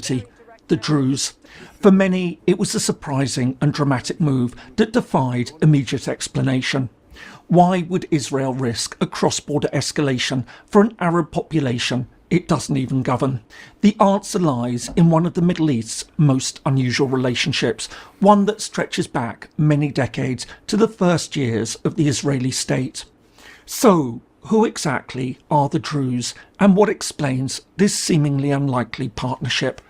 community, the Druze. For many, it was a surprising and dramatic move that defied immediate explanation. Why would Israel risk a cross-border escalation for an Arab population it doesn't even govern? The answer lies in one of the Middle East's most unusual relationships, one that stretches back many decades to the first years of the Israeli state. So, who exactly are the Druze, and what explains this seemingly unlikely partnership?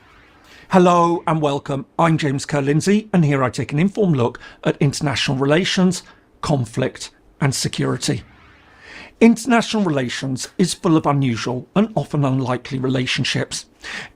Hello and welcome, I'm James Kerr-Lindsay, and here I take an informed look at international relations, conflict and security. International relations is full of unusual and often unlikely relationships.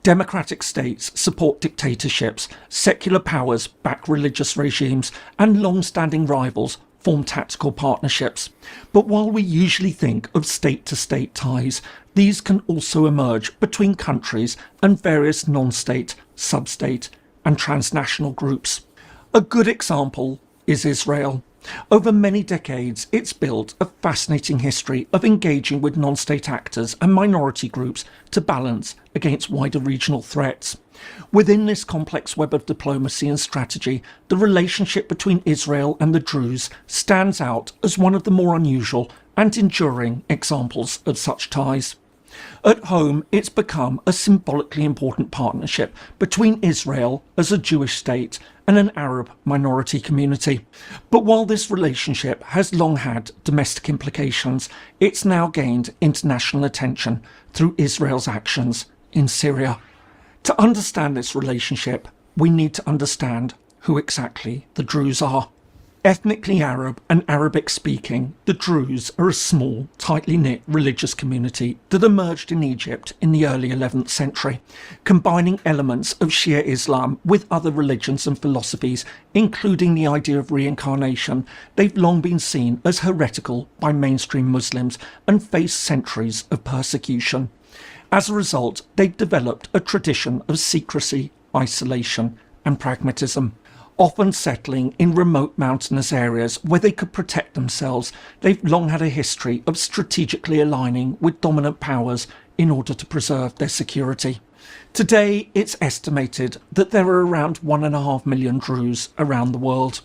Democratic states support dictatorships, secular powers back religious regimes, and long-standing rivals form tactical partnerships. But while we usually think of state-to-state ties, these can also emerge between countries and various non-state, sub-state and transnational groups. A good example is Israel. Over many decades, it's built a fascinating history of engaging with non-state actors and minority groups to balance against wider regional threats. Within this complex web of diplomacy and strategy, the relationship between Israel and the Druze stands out as one of the more unusual and enduring examples of such ties. At home, it's become a symbolically important partnership between Israel as a Jewish state and an Arab minority community. But while this relationship has long had domestic implications, it's now gained international attention through Israel's actions in Syria. To understand this relationship, we need to understand who exactly the Druze are. Ethnically Arab and Arabic-speaking, the Druze are a small, tightly knit religious community that emerged in Egypt in the early 11th century, combining elements of Shia Islam with other religions and philosophies, including the idea of reincarnation. They've long been seen as heretical by mainstream Muslims and faced centuries of persecution. As a result, they've developed a tradition of secrecy, isolation and pragmatism. Often settling in remote mountainous areas where they could protect themselves, they've long had a history of strategically aligning with dominant powers in order to preserve their security. Today, it's estimated that there are around 1.5 million Druze around the world.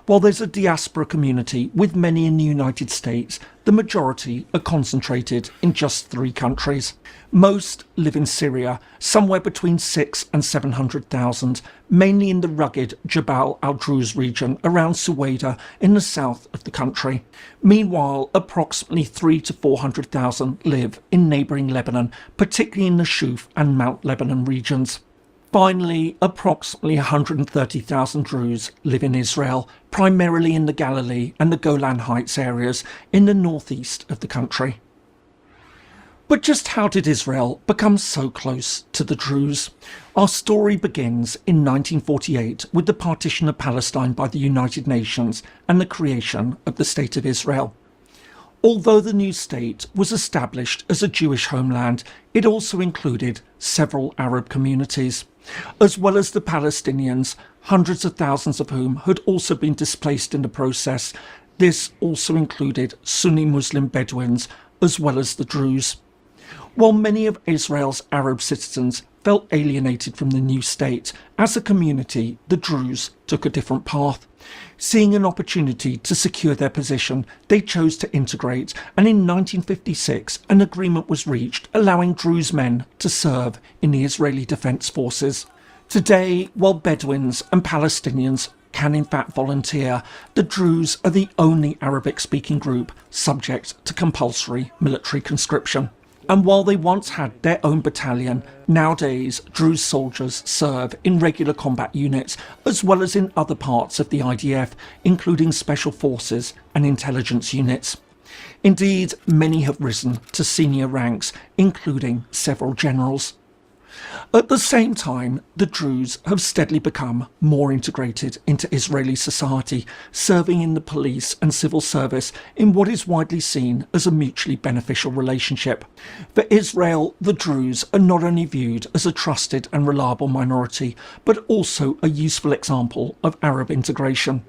While there's a diaspora community with many in the United States, the majority are concentrated in just 3 countries. Most live in Syria, somewhere between 600,000 and 700,000, mainly in the rugged Jabal al-Druze region around Suwayda in the south of the country. Meanwhile, approximately 300,000 to 400,000 live in neighbouring Lebanon, particularly in the Shuf and Mount Lebanon regions. Finally, approximately 130,000 Druze live in Israel, primarily in the Galilee and the Golan Heights areas in the northeast of the country. But just how did Israel become so close to the Druze? Our story begins in 1948 with the partition of Palestine by the United Nations and the creation of the State of Israel. Although the new state was established as a Jewish homeland, it also included several Arab communities. As well as the Palestinians, hundreds of thousands of whom had also been displaced in the process. This also included Sunni Muslim Bedouins as well as the Druze. While many of Israel's Arab citizens felt alienated from the new state, as a community, the Druze took a different path. Seeing an opportunity to secure their position, they chose to integrate, and in 1956 an agreement was reached allowing Druze men to serve in the Israeli Defense Forces. Today, while Bedouins and Palestinians can in fact volunteer, the Druze are the only Arabic-speaking group subject to compulsory military conscription. And while they once had their own battalion, nowadays Druze soldiers serve in regular combat units as well as in other parts of the IDF, including special forces and intelligence units. Indeed, many have risen to senior ranks, including several generals. At the same time, the Druze have steadily become more integrated into Israeli society, serving in the police and civil service in what is widely seen as a mutually beneficial relationship. For Israel, the Druze are not only viewed as a trusted and reliable minority, but also a useful example of Arab integration.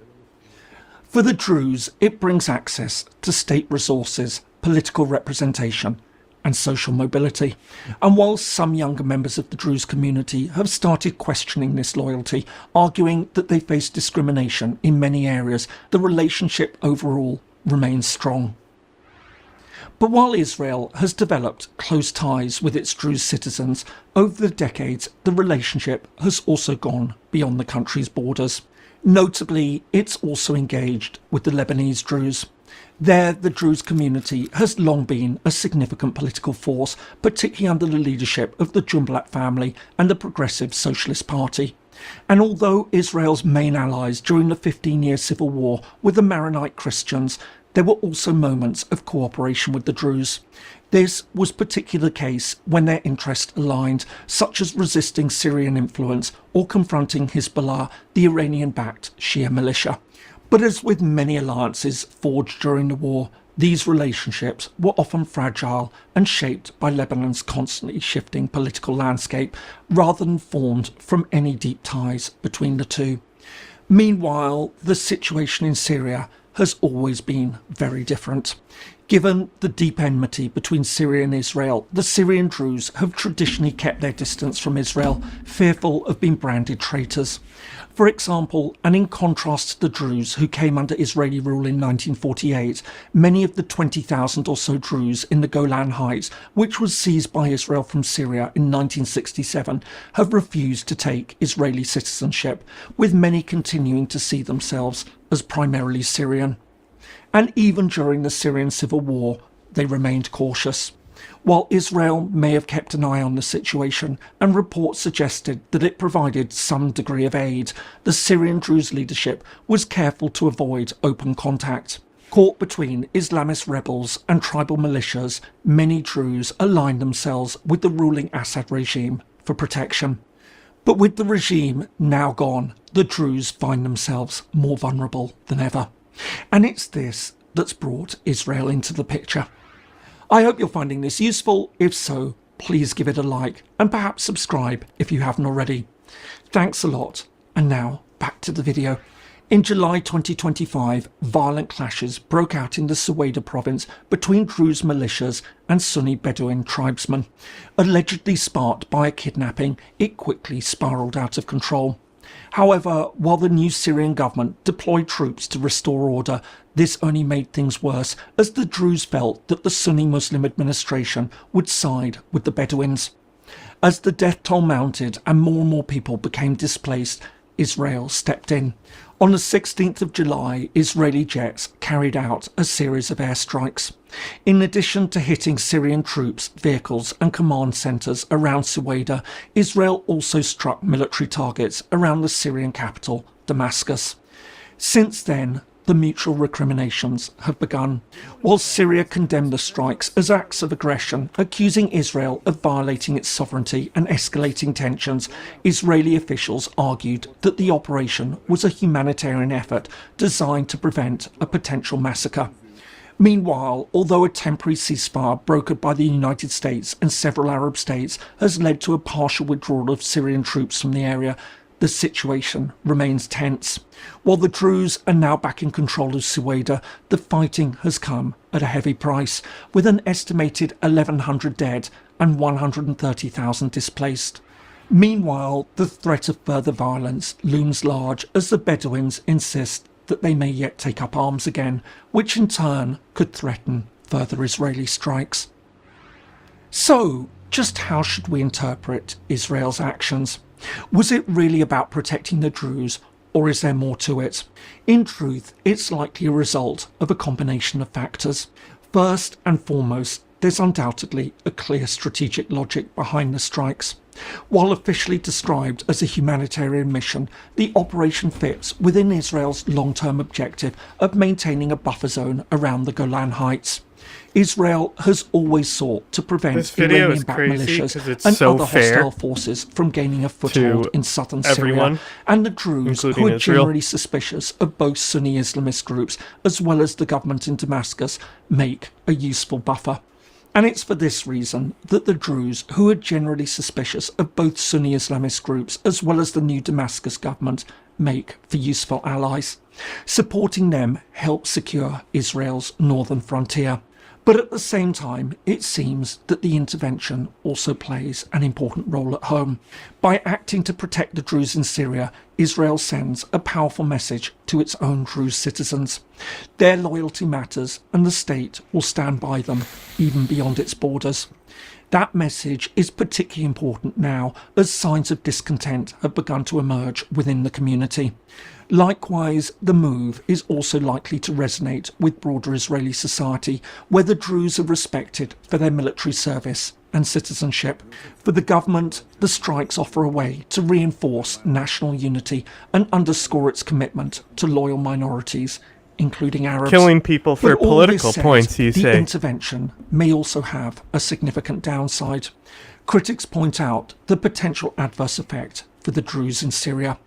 For the Druze, it brings access to state resources, political representation, and social mobility. And while some younger members of the Druze community have started questioning this loyalty, arguing that they face discrimination in many areas, the relationship overall remains strong. But while Israel has developed close ties with its Druze citizens, over the decades the relationship has also gone beyond the country's borders. Notably, it's also engaged with the Lebanese Druze. There, the Druze community has long been a significant political force, particularly under the leadership of the Jubilee family and the Progressive Socialist Party. And although Israel's main allies during the 15-year civil war were the Maronite Christians, there were also moments of cooperation with the Druze. This was particularly the case when their interests aligned, such as resisting Syrian influence or confronting Hezbollah, the Iranian-backed Shia militia. But as with many alliances forged during the war, these relationships were often fragile and shaped by Lebanon's constantly shifting political landscape, rather than formed from any deep ties between the two. Meanwhile, the situation in Syria has always been very different. Given the deep enmity between Syria and Israel, the Syrian Druze have traditionally kept their distance from Israel, fearful of being branded traitors. For example, and in contrast to the Druze who came under Israeli rule in 1948, many of the 20,000 or so Druze in the Golan Heights, which was seized by Israel from Syria in 1967, have refused to take Israeli citizenship, with many continuing to see themselves as primarily Syrian. And even during the Syrian civil war, they remained cautious. While Israel may have kept an eye on the situation, and reports suggested that it provided some degree of aid, the Syrian Druze leadership was careful to avoid open contact. Caught between Islamist rebels and tribal militias, many Druze aligned themselves with the ruling Assad regime for protection. But with the regime now gone, the Druze find themselves more vulnerable than ever. And it's this that's brought Israel into the picture. I hope you're finding this useful. If so, please give it a like and perhaps subscribe if you haven't already. Thanks a lot. And now back to the video. In July 2025, violent clashes broke out in the Suwayda province between Druze militias and Sunni Bedouin tribesmen. Allegedly sparked by a kidnapping, it quickly spiralled out of control. However, while the new Syrian government deployed troops to restore order, this only made things worse, as the Druze felt that the Sunni Muslim administration would side with the Bedouins. As the death toll mounted and more people became displaced, Israel stepped in. On the 16th of July, Israeli jets carried out a series of airstrikes. In addition to hitting Syrian troops, vehicles and command centres around Suwayda, Israel also struck military targets around the Syrian capital, Damascus. Since then, the mutual recriminations have begun, while Syria condemned the strikes as acts of aggression, accusing Israel of violating its sovereignty and escalating tensions. Israeli officials argued that the operation was a humanitarian effort designed to prevent a potential massacre. Meanwhile, although a temporary ceasefire brokered by the United States and several Arab states has led to a partial withdrawal of Syrian troops from the area, the situation remains tense. While the Druze are now back in control of Suwayda, the fighting has come at a heavy price, with an estimated 1,100 dead and 130,000 displaced. Meanwhile, the threat of further violence looms large as the Bedouins insist that they may yet take up arms again, which in turn could threaten further Israeli strikes. So, just how should we interpret Israel's actions? Was it really about protecting the Druze, or is there more to it? In truth, it's likely a result of a combination of factors. First and foremost, there's undoubtedly a clear strategic logic behind the strikes. While officially described as a humanitarian mission, the operation fits within Israel's long-term objective of maintaining a buffer zone around the Golan Heights. Israel has always sought to prevent Iranian-backed militias and other hostile forces from gaining a foothold in southern Syria, and the Druze, who are generally suspicious of both Sunni Islamist groups as well as the government in Damascus, make a useful buffer. And it's for this reason that the Druze, who are generally suspicious of both Sunni Islamist groups as well as the new Damascus government, make for useful allies. Supporting them helps secure Israel's northern frontier. But at the same time, it seems that the intervention also plays an important role at home. By acting to protect the Druze in Syria, Israel sends a powerful message to its own Druze citizens. Their loyalty matters, and the state will stand by them, even beyond its borders. That message is particularly important now as signs of discontent have begun to emerge within the community. Likewise, the move is also likely to resonate with broader Israeli society, where the Druze are respected for their military service and citizenship. For the government, the strikes offer a way to reinforce national unity and underscore its commitment to loyal minorities, including Arabs. Killing people for political points, you say. The intervention may also have a significant downside. Critics point out the potential adverse effect for the Druze in Syria.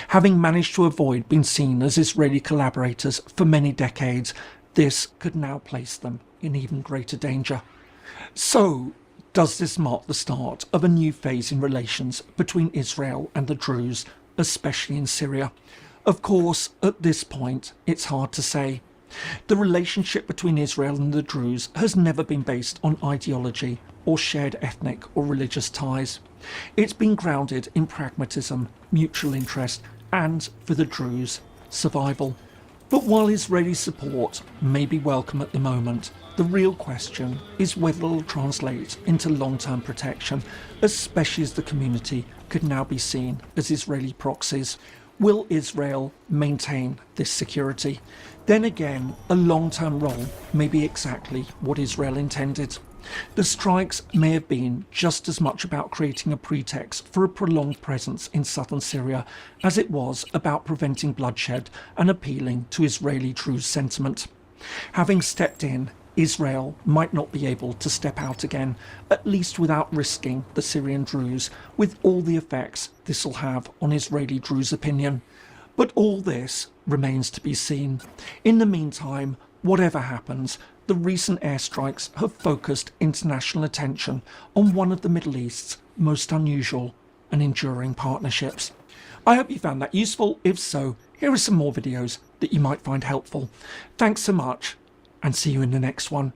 Having managed to avoid being seen as Israeli collaborators for many decades, this could now place them in even greater danger. So, does this mark the start of a new phase in relations between Israel and the Druze, especially in Syria? Of course, at this point, it's hard to say. The relationship between Israel and the Druze has never been based on ideology or shared ethnic or religious ties. It's been grounded in pragmatism, mutual interest, and, for the Druze, survival. But while Israeli support may be welcome at the moment, the real question is whether it will translate into long-term protection, especially as the community could now be seen as Israeli proxies. Will Israel maintain this security? Then again, a long-term role may be exactly what Israel intended. The strikes may have been just as much about creating a pretext for a prolonged presence in southern Syria as it was about preventing bloodshed and appealing to Israeli Druze sentiment. Having stepped in, Israel might not be able to step out again, at least without risking the Syrian Druze, with all the effects this will have on Israeli Druze opinion. But all this remains to be seen. In the meantime, whatever happens, the recent airstrikes have focused international attention on one of the Middle East's most unusual and enduring partnerships. I hope you found that useful. If so, here are some more videos that you might find helpful. Thanks so much, and see you in the next one.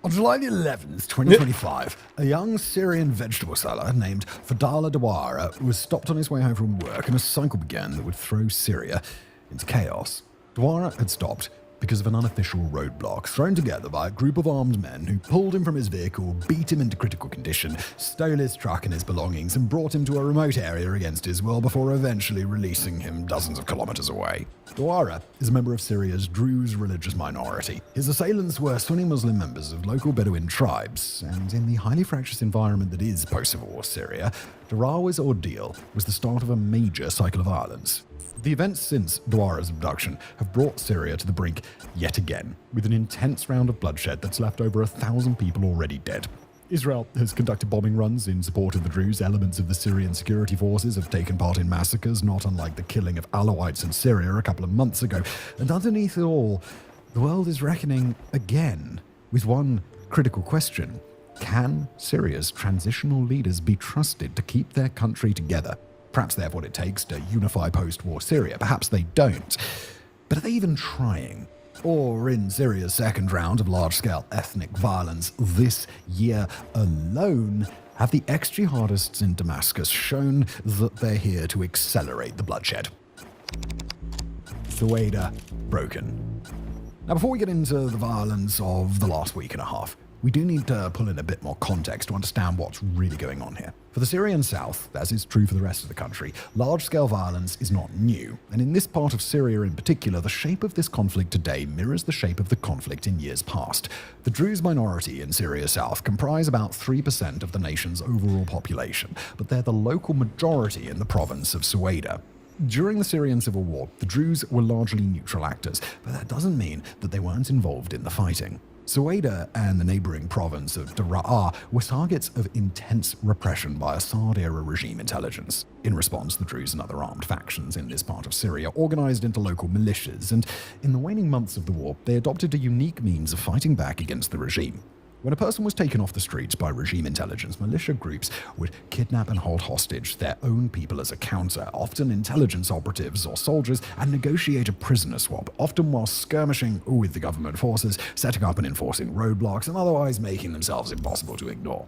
On July the 11th, 2025, a young Syrian vegetable seller named Fadala Dawara was stopped on his way home from work and a cycle began that would throw Syria into chaos. Dawara had stopped because of an unofficial roadblock thrown together by a group of armed men who pulled him from his vehicle, beat him into critical condition, stole his truck and his belongings, and brought him to a remote area against his will before eventually releasing him dozens of kilometers away. Dawara is a member of Syria's Druze religious minority. His assailants were Sunni Muslim members of local Bedouin tribes, and in the highly fractious environment that is post-civil war Syria, Dawara's ordeal was the start of a major cycle of violence. The events since Dawara's abduction have brought Syria to the brink yet again, with an intense round of bloodshed that's left over 1,000 people already dead. Israel has conducted bombing runs in support of the Druze. Elements of the Syrian security forces have taken part in massacres, not unlike the killing of Alawites in Syria a couple of months ago. And underneath it all, the world is reckoning again with one critical question. Can Syria's transitional leaders be trusted to keep their country together? Perhaps they have what it takes to unify post-war Syria. Perhaps they don't. But are they even trying? Or in Syria's second round of large-scale ethnic violence this year alone, have the ex-jihadists in Damascus shown that they're here to accelerate the bloodshed? Suwayda broken. Now, before we get into the violence of the last week and a half, we do need to pull in a bit more context to understand what's really going on here. For the Syrian south, as is true for the rest of the country, large-scale violence is not new, and in this part of Syria in particular, the shape of this conflict today mirrors the shape of the conflict in years past. The Druze minority in Syria south comprise about 3% of the nation's overall population, but they're the local majority in the province of Suwayda. During the Syrian civil war, the Druze were largely neutral actors, but that doesn't mean that they weren't involved in the fighting. Suwayda and the neighboring province of Daraa were targets of intense repression by Assad-era regime intelligence. In response, the Druze and other armed factions in this part of Syria organized into local militias, and in the waning months of the war, they adopted a unique means of fighting back against the regime. When a person was taken off the streets by regime intelligence, militia groups would kidnap and hold hostage their own people as a counter, often intelligence operatives or soldiers, and negotiate a prisoner swap, often while skirmishing with the government forces, setting up and enforcing roadblocks, and otherwise making themselves impossible to ignore.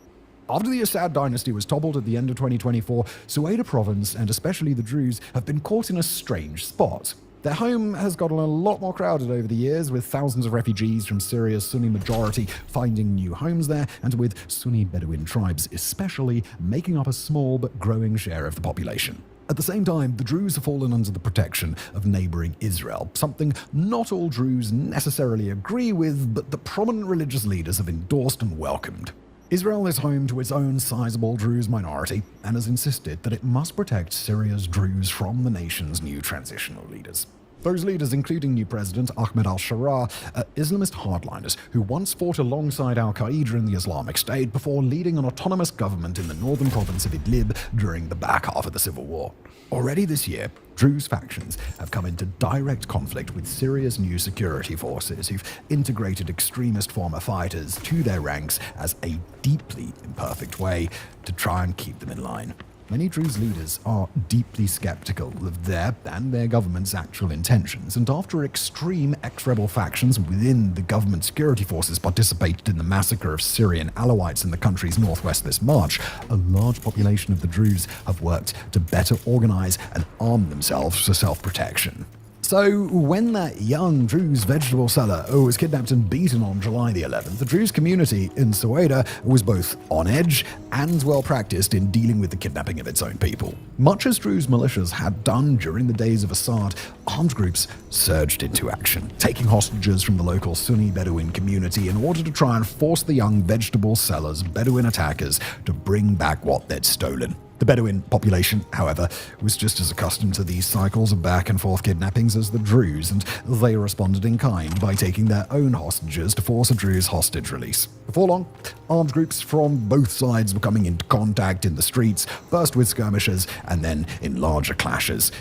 After the Assad dynasty was toppled at the end of 2024, Suwayda province, and especially the Druze, have been caught in a strange spot. Their home has gotten a lot more crowded over the years, with thousands of refugees from Syria's Sunni majority finding new homes there, and with Sunni Bedouin tribes especially making up a small but growing share of the population. At the same time, the Druze have fallen under the protection of neighboring Israel, something not all Druze necessarily agree with, but the prominent religious leaders have endorsed and welcomed. Israel is home to its own sizable Druze minority and has insisted that it must protect Syria's Druze from the nation's new transitional leaders. Those leaders, including new President Ahmed al-Sharaa, are Islamist hardliners who once fought alongside al-Qaeda in the Islamic State before leading an autonomous government in the northern province of Idlib during the back half of the civil war. Already this year, Druze factions have come into direct conflict with Syria's new security forces, who've integrated extremist former fighters to their ranks as a deeply imperfect way to try and keep them in line. Many Druze leaders are deeply skeptical of their and their government's actual intentions, and after extreme ex-rebel factions within the government security forces participated in the massacre of Syrian Alawites in the country's northwest this March, a large population of the Druze have worked to better organize and arm themselves for self-protection. So, when that young Druze vegetable seller was kidnapped and beaten on July the 11th, the Druze community in Suwayda was both on edge and well practiced in dealing with the kidnapping of its own people. Much as Druze militias had done during the days of Assad, armed groups surged into action, taking hostages from the local Sunni Bedouin community in order to try and force the young vegetable seller's Bedouin attackers to bring back what they'd stolen. The Bedouin population, however, was just as accustomed to these cycles of back-and-forth kidnappings as the Druze, and they responded in kind by taking their own hostages to force a Druze hostage release. Before long, armed groups from both sides were coming into contact in the streets, first with skirmishes and then in larger clashes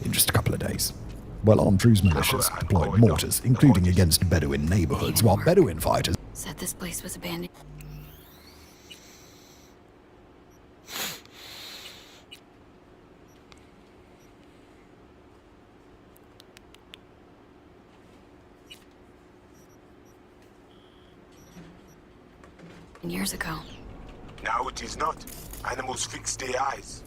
in just a couple of days. While armed Druze militias deployed mortars, including against Bedouin neighborhoods, while Bedouin fighters said this place was abandoned. Years ago. Now it is not. Animals fix their eyes.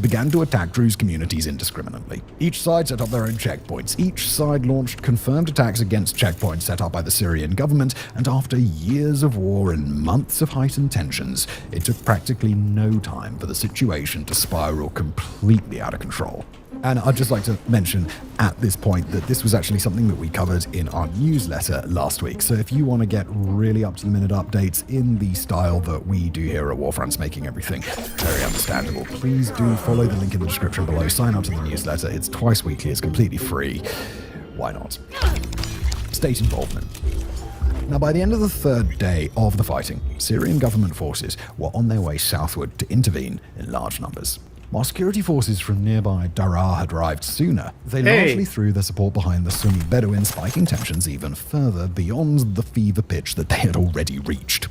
began to attack Druze communities indiscriminately. Each side set up their own checkpoints. Each side launched confirmed attacks against checkpoints set up by the Syrian government, and after years of war and months of heightened tensions, it took practically no time for the situation to spiral completely out of control. And I'd just like to mention at this point that this was actually something that we covered in our newsletter last week. So if you want to get really up-to-the-minute updates in the style that we do here at Warfronts, making everything very understandable, please do follow the link in the description below. Sign up to the newsletter. It's twice weekly. It's completely free. Why not? State involvement. Now, by the end of the third day of the fighting, Syrian government forces were on their way southward to intervene in large numbers. While security forces from nearby Daraa had arrived sooner, they largely threw their support behind the Sunni Bedouin, spiking tensions even further beyond the fever pitch that they had already reached.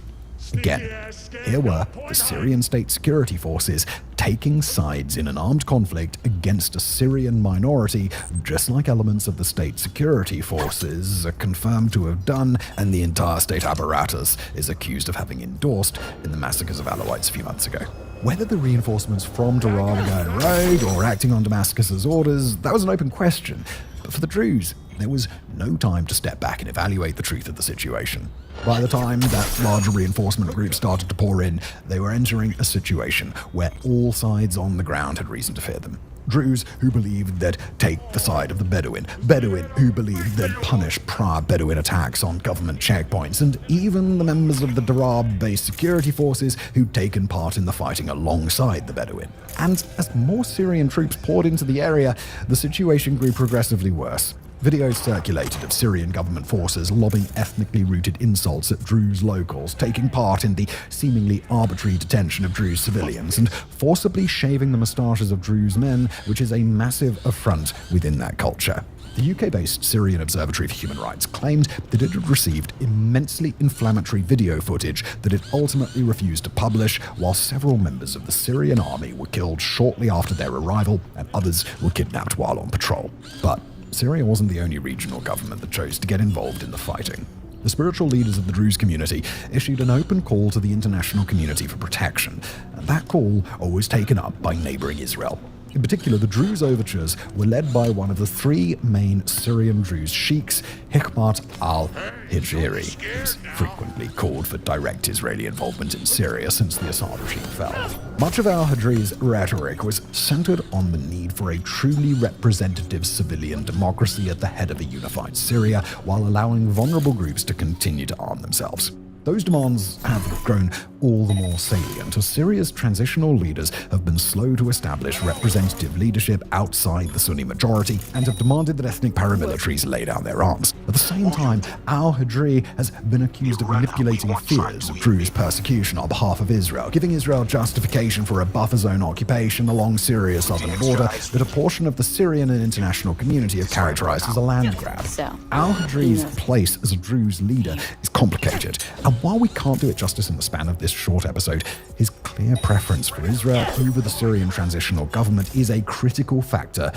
Again, here were the Syrian state security forces taking sides in an armed conflict against a Syrian minority, just like elements of the state security forces are confirmed to have done, and the entire state apparatus is accused of having endorsed in the massacres of Alawites a few months ago. Whether the reinforcements from Daraa were going rogue or acting on Damascus's orders, that was an open question. But for the Druze, there was no time to step back and evaluate the truth of the situation. By the time that larger reinforcement group started to pour in, they were entering a situation where all sides on the ground had reason to fear them. Druze who believed they'd take the side of the Bedouin, Bedouin who believed they'd punish prior Bedouin attacks on government checkpoints, and even the members of the Daraa-based security forces who'd taken part in the fighting alongside the Bedouin. And as more Syrian troops poured into the area, the situation grew progressively worse. Videos circulated of Syrian government forces lobbing ethnically rooted insults at Druze locals, taking part in the seemingly arbitrary detention of Druze civilians, and forcibly shaving the moustaches of Druze men, which is a massive affront within that culture. The UK-based Syrian Observatory for Human Rights claimed that it had received immensely inflammatory video footage that it ultimately refused to publish, while several members of the Syrian army were killed shortly after their arrival, and others were kidnapped while on patrol. But Syria wasn't the only regional government that chose to get involved in the fighting. The spiritual leaders of the Druze community issued an open call to the international community for protection, and that call was taken up by neighboring Israel. In particular, the Druze overtures were led by one of the three main Syrian Druze sheikhs, Hikmat al-Hijri, who's frequently called for direct Israeli involvement in Syria since the Assad regime fell. Much of al-Hijri's rhetoric was centered on the need for a truly representative civilian democracy at the head of a unified Syria, while allowing vulnerable groups to continue to arm themselves. Those demands have grown all the more salient as Syria's transitional leaders have been slow to establish representative leadership outside the Sunni majority and have demanded that ethnic paramilitaries lay down their arms. At the same time, al-Hijri has been accused of manipulating fears of Druze persecution on behalf of Israel, giving Israel justification for a buffer zone occupation along Syria's southern border that a portion of the Syrian and international community have characterized as a land grab. Al-Hijri's place as a Druze leader is complicated, and while we can't do it justice in the span of this short episode, his clear preference for Israel over the Syrian transitional government is a critical factor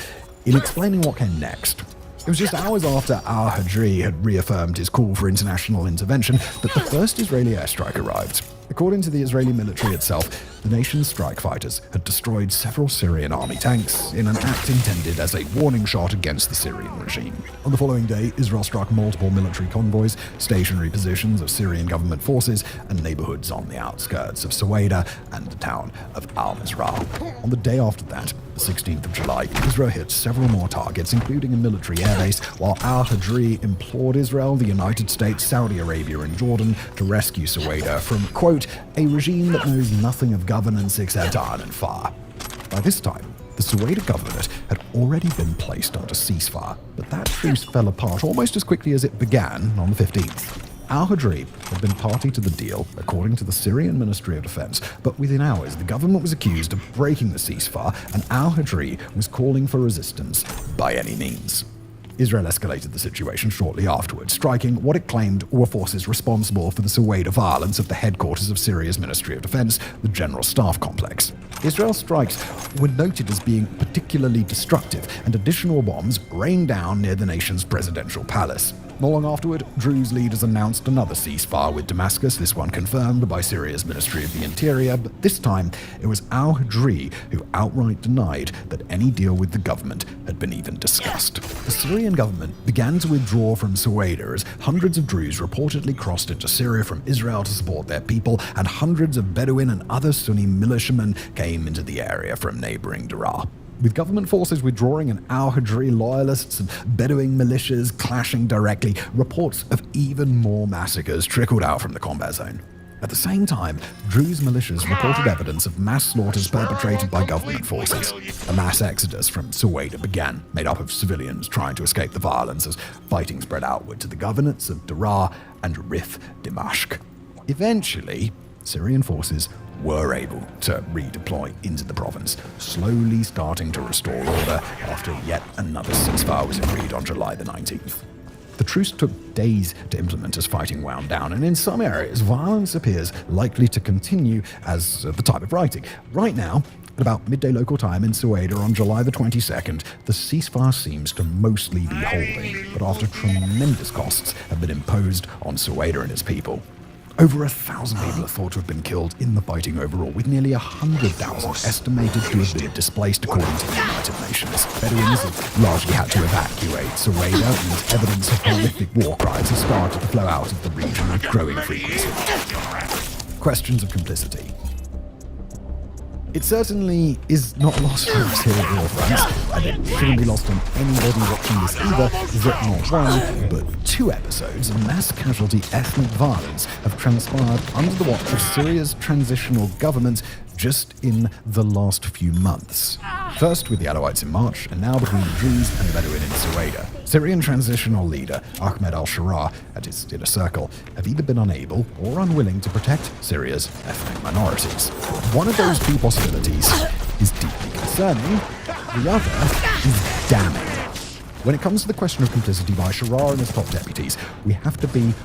in explaining what came next. It was just hours after al-Hijri had reaffirmed his call for international intervention that the first Israeli airstrike arrived. According to the Israeli military itself, the nation's strike fighters had destroyed several Syrian army tanks in an act intended as a warning shot against the Syrian regime. On the following day, Israel struck multiple military convoys, stationary positions of Syrian government forces, and neighborhoods on the outskirts of Suwayda and the town of al-Misrah. On the day after that, the 16th of July, Israel hit several more targets, including a military airbase, while al-Hijri implored Israel, the United States, Saudi Arabia, and Jordan to rescue Suwayda from, quote, a regime that knows nothing of governance except iron and fire. By this time, the Suwayda government had already been placed under ceasefire, but that truce fell apart almost as quickly as it began on the 15th. Al-Hijri had been party to the deal, according to the Syrian Ministry of Defense, but within hours the government was accused of breaking the ceasefire, and Al-Hijri was calling for resistance by any means. Israel escalated the situation shortly afterwards, striking what it claimed were forces responsible for the Suwayda violence at the headquarters of Syria's Ministry of Defense, the General Staff Complex. Israel's strikes were noted as being particularly destructive, and additional bombs rained down near the nation's presidential palace. Not long afterward, Druze leaders announced another ceasefire with Damascus, this one confirmed by Syria's Ministry of the Interior, but this time it was al-Hijri who outright denied that any deal with the government had been even discussed. The Syrian government began to withdraw from Suwayda as hundreds of Druze reportedly crossed into Syria from Israel to support their people, and hundreds of Bedouin and other Sunni militiamen came into the area from neighboring Daraa. With government forces withdrawing and al-Hijri loyalists and Bedouin militias clashing directly, reports of even more massacres trickled out from the combat zone. At the same time, Druze militias reported evidence of mass slaughters perpetrated by government forces. A mass exodus from Suwayda began, made up of civilians trying to escape the violence as fighting spread outward to the governorates of Daraa and Rif Dimashq. Eventually, Syrian forces were able to redeploy into the province, slowly starting to restore order after yet another ceasefire was agreed on July the 19th. The truce took days to implement as fighting wound down, and in some areas, violence appears likely to continue as of the time of writing. Right now, at about midday local time in Suwayda on July the 22nd, the ceasefire seems to mostly be holding, but after tremendous costs have been imposed on Suwayda and its people. Over 1,000 people are thought to have been killed in the fighting overall, with nearly 100,000 estimated to have been displaced according to the United Nations. Bedouins have largely had to evacuate Suwayda, and evidence of horrific war crimes has started to flow out of the region with growing frequency. Questions of complicity. It certainly is not lost on us here at War Friends, and it shouldn't be lost on anybody watching this either, that not one, but 2 episodes of mass casualty ethnic violence have transpired under the watch of Syria's transitional government just in the last few months. First with the Alawites in March, and now between the Druze and the Bedouin in Suwayda. Syrian transitional leader Ahmed al-Sharaa and his inner circle have either been unable or unwilling to protect Syria's ethnic minorities. One of those 2 possibilities is deeply concerning, the other is damning. When it comes to the question of complicity by Sharaa and his top deputies, we have to be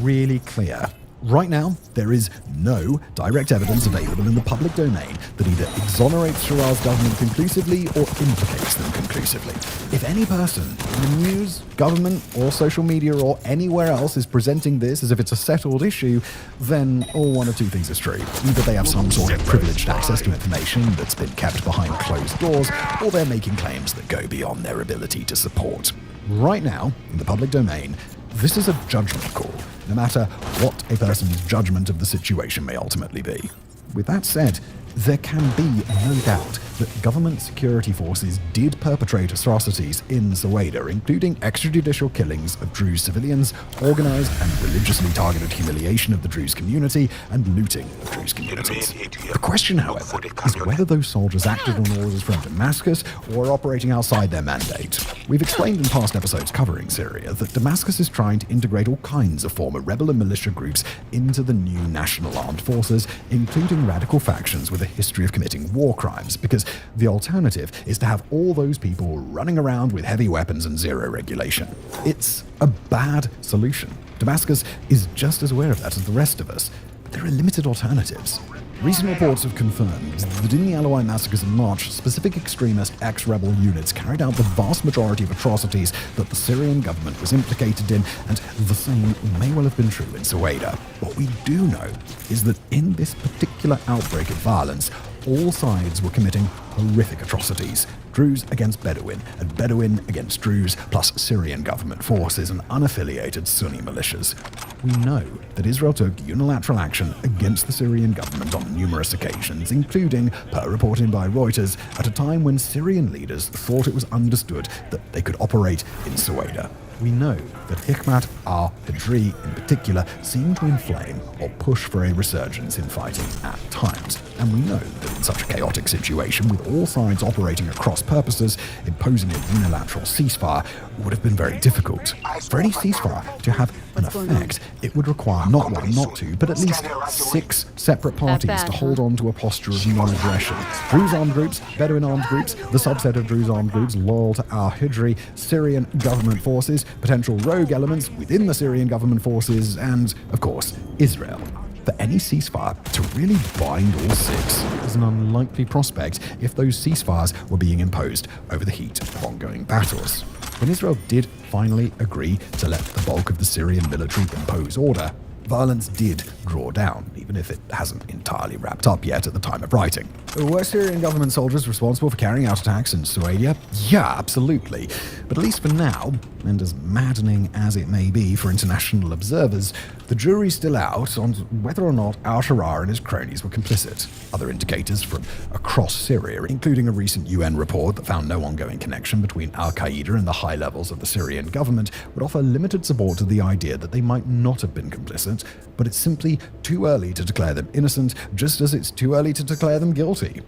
really clear. Right now, there is no direct evidence available in the public domain that either exonerates Sharaa's government conclusively or implicates them conclusively. If any person in the news, government, or social media or anywhere else is presenting this as if it's a settled issue, then all one of 2 things is true. Either they have some sort of privileged access to information that's been kept behind closed doors, or they're making claims that go beyond their ability to support. Right now, in the public domain, this is a judgment call, no matter what a person's judgment of the situation may ultimately be. With that said, there can be no doubt that government security forces did perpetrate atrocities in Suwayda, including extrajudicial killings of Druze civilians, organised and religiously targeted humiliation of the Druze community, and looting of Druze communities. The question, however, is whether those soldiers acted on orders from Damascus or operating outside their mandate. We've explained in past episodes covering Syria that Damascus is trying to integrate all kinds of former rebel and militia groups into the new national armed forces, including radical factions with a history of committing war crimes, because the alternative is to have all those people running around with heavy weapons and zero regulation. It's a bad solution. Damascus is just as aware of that as the rest of us, but there are limited alternatives. Recent reports have confirmed that in the Alawite massacres in March, specific extremist ex-rebel units carried out the vast majority of atrocities that the Syrian government was implicated in, and the same may well have been true in Suwayda. What we do know is that in this particular outbreak of violence, all sides were committing horrific atrocities. Druze against Bedouin, and Bedouin against Druze, plus Syrian government forces and unaffiliated Sunni militias. We know that Israel took unilateral action against the Syrian government on numerous occasions, including, per reporting by Reuters, at a time when Syrian leaders thought it was understood that they could operate in Suwayda. We know that Hikmat al-Hidri in particular seemed to inflame or push for a resurgence in fighting at times, and we know that in such a chaotic situation, with all sides operating at cross purposes, imposing a unilateral ceasefire would have been very difficult. For any ceasefire to have an effect, it would require not 1, not 2, but at least 6 separate parties to hold on to a posture of non-aggression. Druze armed groups, Bedouin armed groups, the subset of Druze armed groups loyal to al-Hidri, Syrian government forces, potential rogue elements within the Syrian government forces, and, of course, Israel. For any ceasefire to really bind all 6 is an unlikely prospect if those ceasefires were being imposed over the heat of ongoing battles. When Israel did finally agree to let the bulk of the Syrian military impose order, violence did draw down, even if it hasn't entirely wrapped up yet at the time of writing. Were Syrian government soldiers responsible for carrying out attacks in Suwayda? Yeah, absolutely. But at least for now, and as maddening as it may be for international observers, the jury's still out on whether or not al-Sharaa and his cronies were complicit. Other indicators from across Syria, including a recent UN report that found no ongoing connection between al-Qaeda and the high levels of the Syrian government, would offer limited support to the idea that they might not have been complicit, but it's simply too early to declare them innocent, just as it's too early to declare them guilty.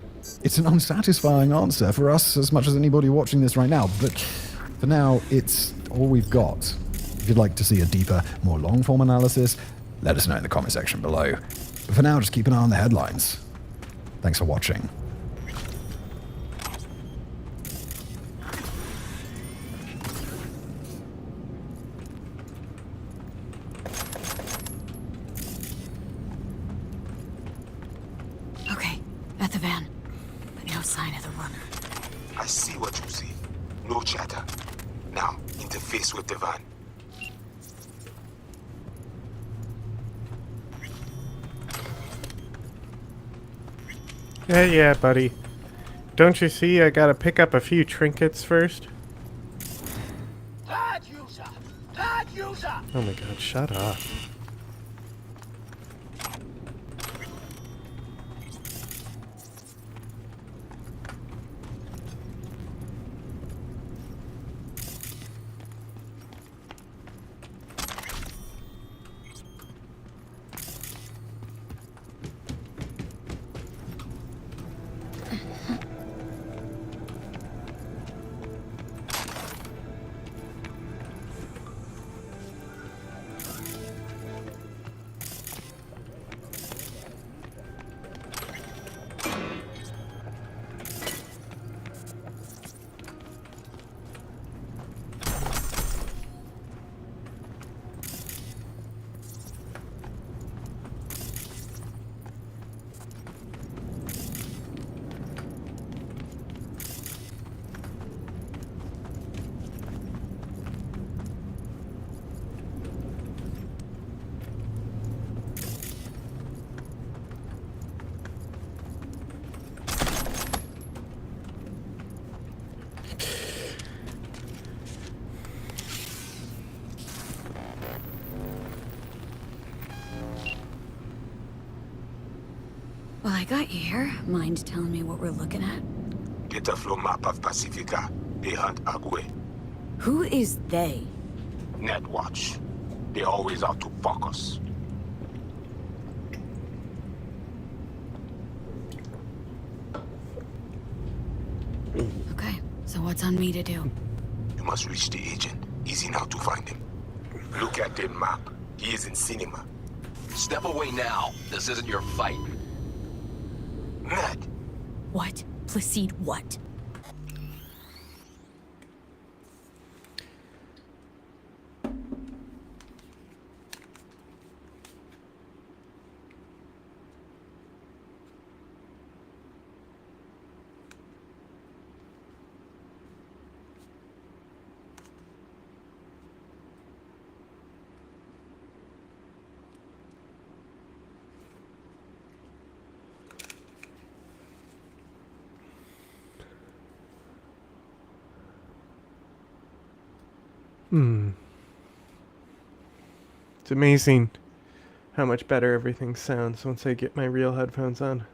It's an unsatisfying answer for us as much as anybody watching this right now, but for now, it's all we've got. If you'd like to see a deeper, more long-form analysis, let us know in the comment section below. But for now, just keep an eye on the headlines. Thanks for watching. Okay, at the van. But no sign of the runner. I see what you see. No chatter. Now, interface with the van. Yeah, buddy. Don't you see I gotta pick up a few trinkets first? Oh my god, shut up. Well, I got you here. Mind telling me what we're looking at? Get a flow map of Pacifica. They hunt Agwe. Who is they? Netwatch. They always out to fuck us. Okay, so what's on me to do? You must reach the agent. Easy now to find him. Look at the map. He is in cinema. Step away now. This isn't your fight. Ned, What? Placide what? It's amazing how much better everything sounds once I get my real headphones on.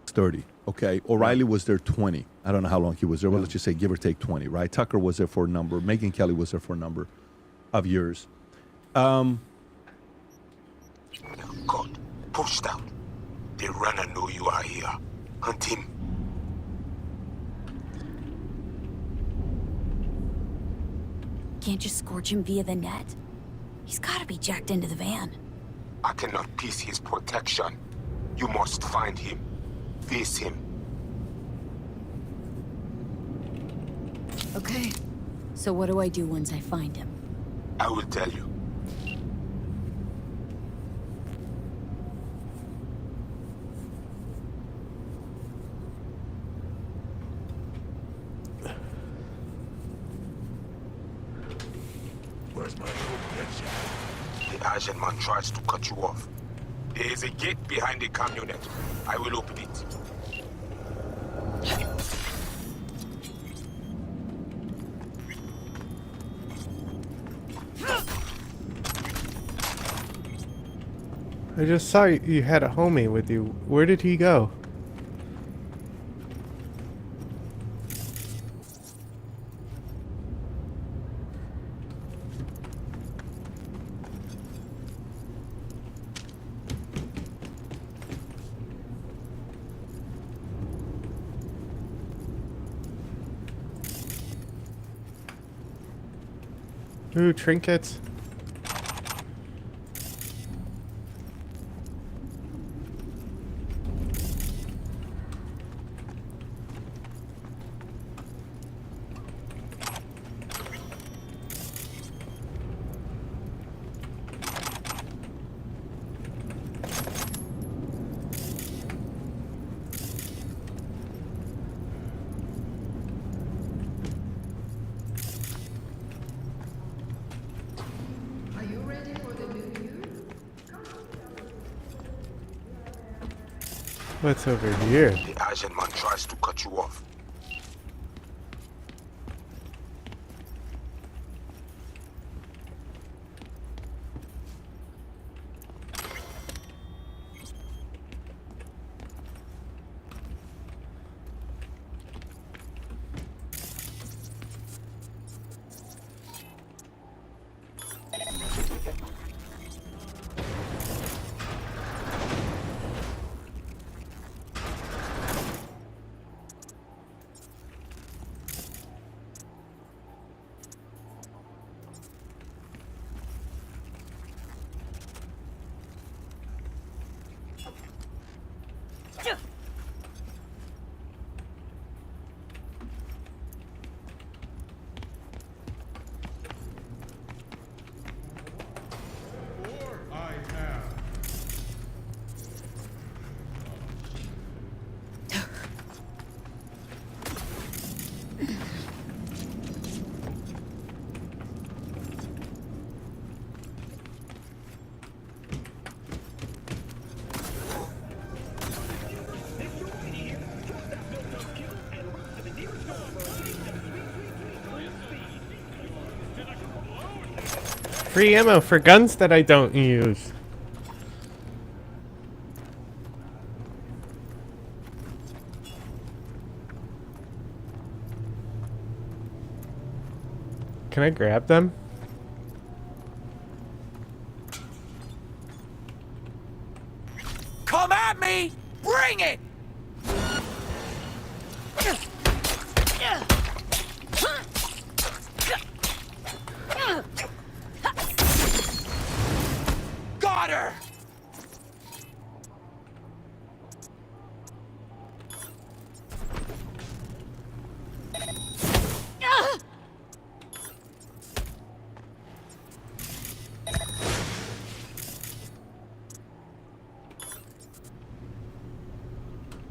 .30. Okay, O'Reilly was there 20. I don't know how long he was there. Well, let's just say give or take 20, right? Tucker was there for a number. Megyn Kelly was there for a number of years. God, pushed out. The runner know you are here. Hunt him. Can't just scorch him via the net? He's gotta be jacked into the van. I cannot piece his protection. You must find him. Face him. Okay. So what do I do once I find him? I will tell you. Where's my open? The Asian man tries to cut you off. There is a gate behind the camionette. I will open it. I just saw you had a homie with you. Where did he go? Ooh, trinkets. What's over here? The Asian man tries to cut you off. Free ammo for guns that I don't use. Can I grab them? Come at me! Bring it! Got her!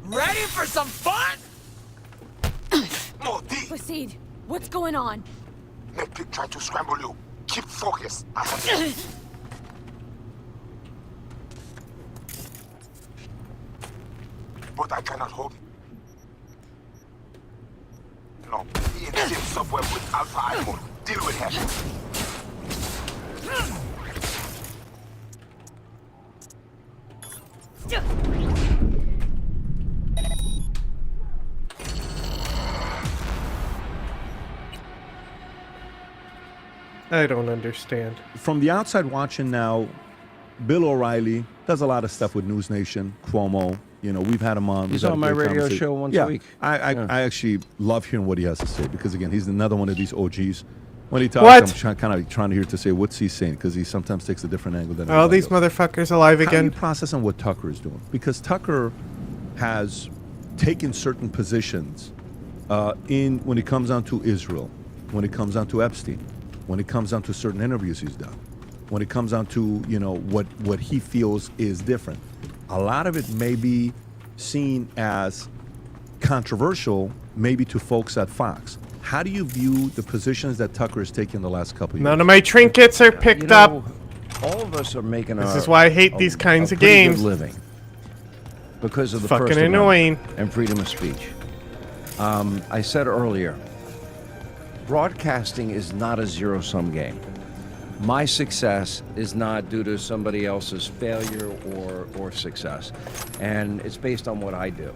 Ready for some fun? Mehdi! Proceed. What's going on? Mehdi tried to scramble you. Keep focus. I have but I cannot hold it. No, he insists somewhere with Alpha Animal. Deal with him. I don't understand. From the outside watching now, Bill O'Reilly does a lot of stuff with News Nation, Cuomo. You know, we've had him on. He's We've had on a my great radio conversation. show once a week. I actually love hearing what he has to say because, again, he's another one of these OGs. When he talks, What? I'm kind of trying to hear to say what's he saying because he sometimes takes a different angle than All everybody these else. motherfuckers alive How are you again. processing what Tucker is doing? Because Tucker has taken certain positions in when it comes down to Israel, when it comes down to Epstein, when it comes down to certain interviews he's done, when it comes down to, you know, what he feels is different. A lot of it may be seen as controversial, maybe to folks at Fox. How do you view the positions that Tucker has taken the last couple of years? None of my trinkets are picked up. All of us are making This is why I hate these kinds of pretty games. good living because of the Fucking First Amendment annoying. and freedom of speech. I said earlier, broadcasting is not a zero-sum game. My success is not due to somebody else's failure or success, and it's based on what I do.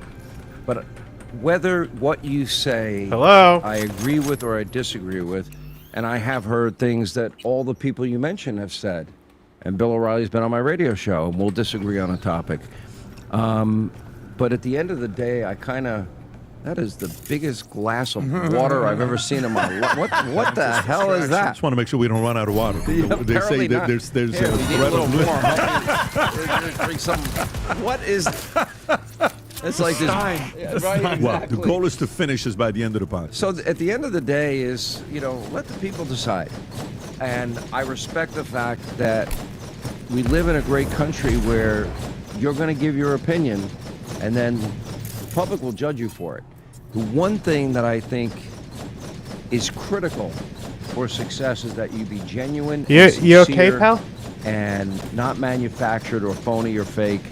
But whether what you say Hello? I agree with or I disagree with, and I have heard things that all the people you mentioned have said, and Bill O'Reilly's been on my radio show, and we'll disagree on a topic. But at the end of the day, that is the biggest glass of water I've ever seen in my life. What the hell is I that? just want to make sure we don't run out of water. They say Apparently that not. there's Here, a we need threat little of more. Help me. Drink some. What is? It's like this. Yeah, right, Well, exactly. the goal is to finish this by the end of the podcast. So at the end of the day is, let the people decide. And I respect the fact that we live in a great country where you're going to give your opinion and then the public will judge you for it. The one thing that I think is critical for success is that you be genuine. You okay, sincere, pal? And not manufactured or phony or fake.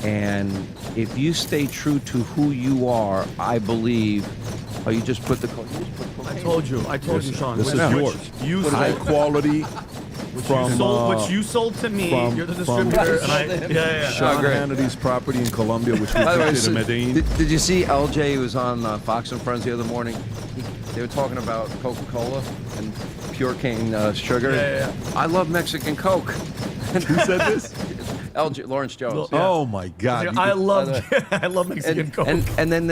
And if you stay true to who you are, I believe. Oh, you just put the. I told you, Sean. This is which yours. You High sold, quality from which you sold to me. from- You're the from- distributor. And I, yeah. Sean great. Hannity's property in Colombia, which we By the way, did in Medellin. did you see LJ who was on Fox and Friends the other morning? They were talking about Coca-Cola and pure cane sugar. Yeah. I love Mexican Coke. Who said this? LJ Lawrence Jones. Yeah. Oh my God! I love Mexican Coke. And then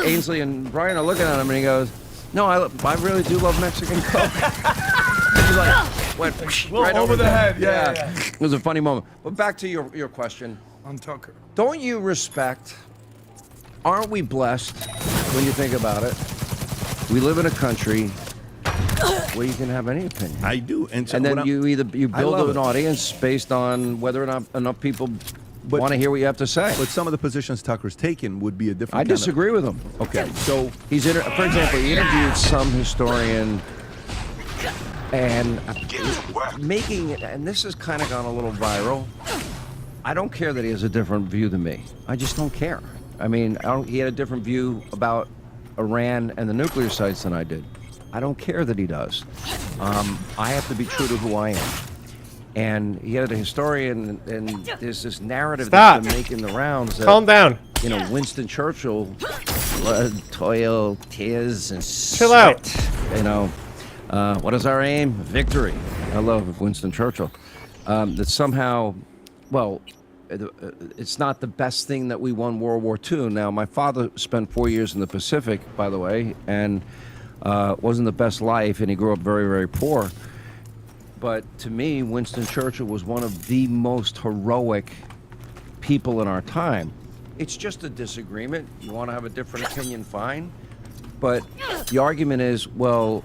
Ainsley and Brian are looking at him and he goes, "No, I really do love Mexican Coke." He's like, went right over the head. Yeah. It was a funny moment. But back to your question. On Tucker. Don't you respect? Aren't we blessed when you think about it? We live in a country where you can have any opinion. I do, and, so And what then I'm- you I love build it. an audience based on whether or not enough people But- want to hear what you have to say. But some of the positions Tucker's taken would be a different. I kind of- disagree with him. Okay, so For example, he interviewed some historian and Get to work. making it, and this has kind of gone a little viral. I don't care that he has a different view than me. I just don't care. I mean, he had a different view about Iran and the nuclear sites than I did. I don't care that he does. I have to be true to who I am. And he had a historian, and there's this narrative Stop. that's been making the rounds. That, Calm down. You know, Winston Churchill, blood, toil, tears, and Chill out. sweat. You know, what is our aim? Victory. I love Winston Churchill. That somehow, well, it's not the best thing that we won World War II. Now, my father spent 4 years in the Pacific, by the way, and wasn't the best life, and he grew up very, very poor. But to me, Winston Churchill was one of the most heroic people in our time. It's just a disagreement. You want to have a different opinion, fine. But the argument is, well,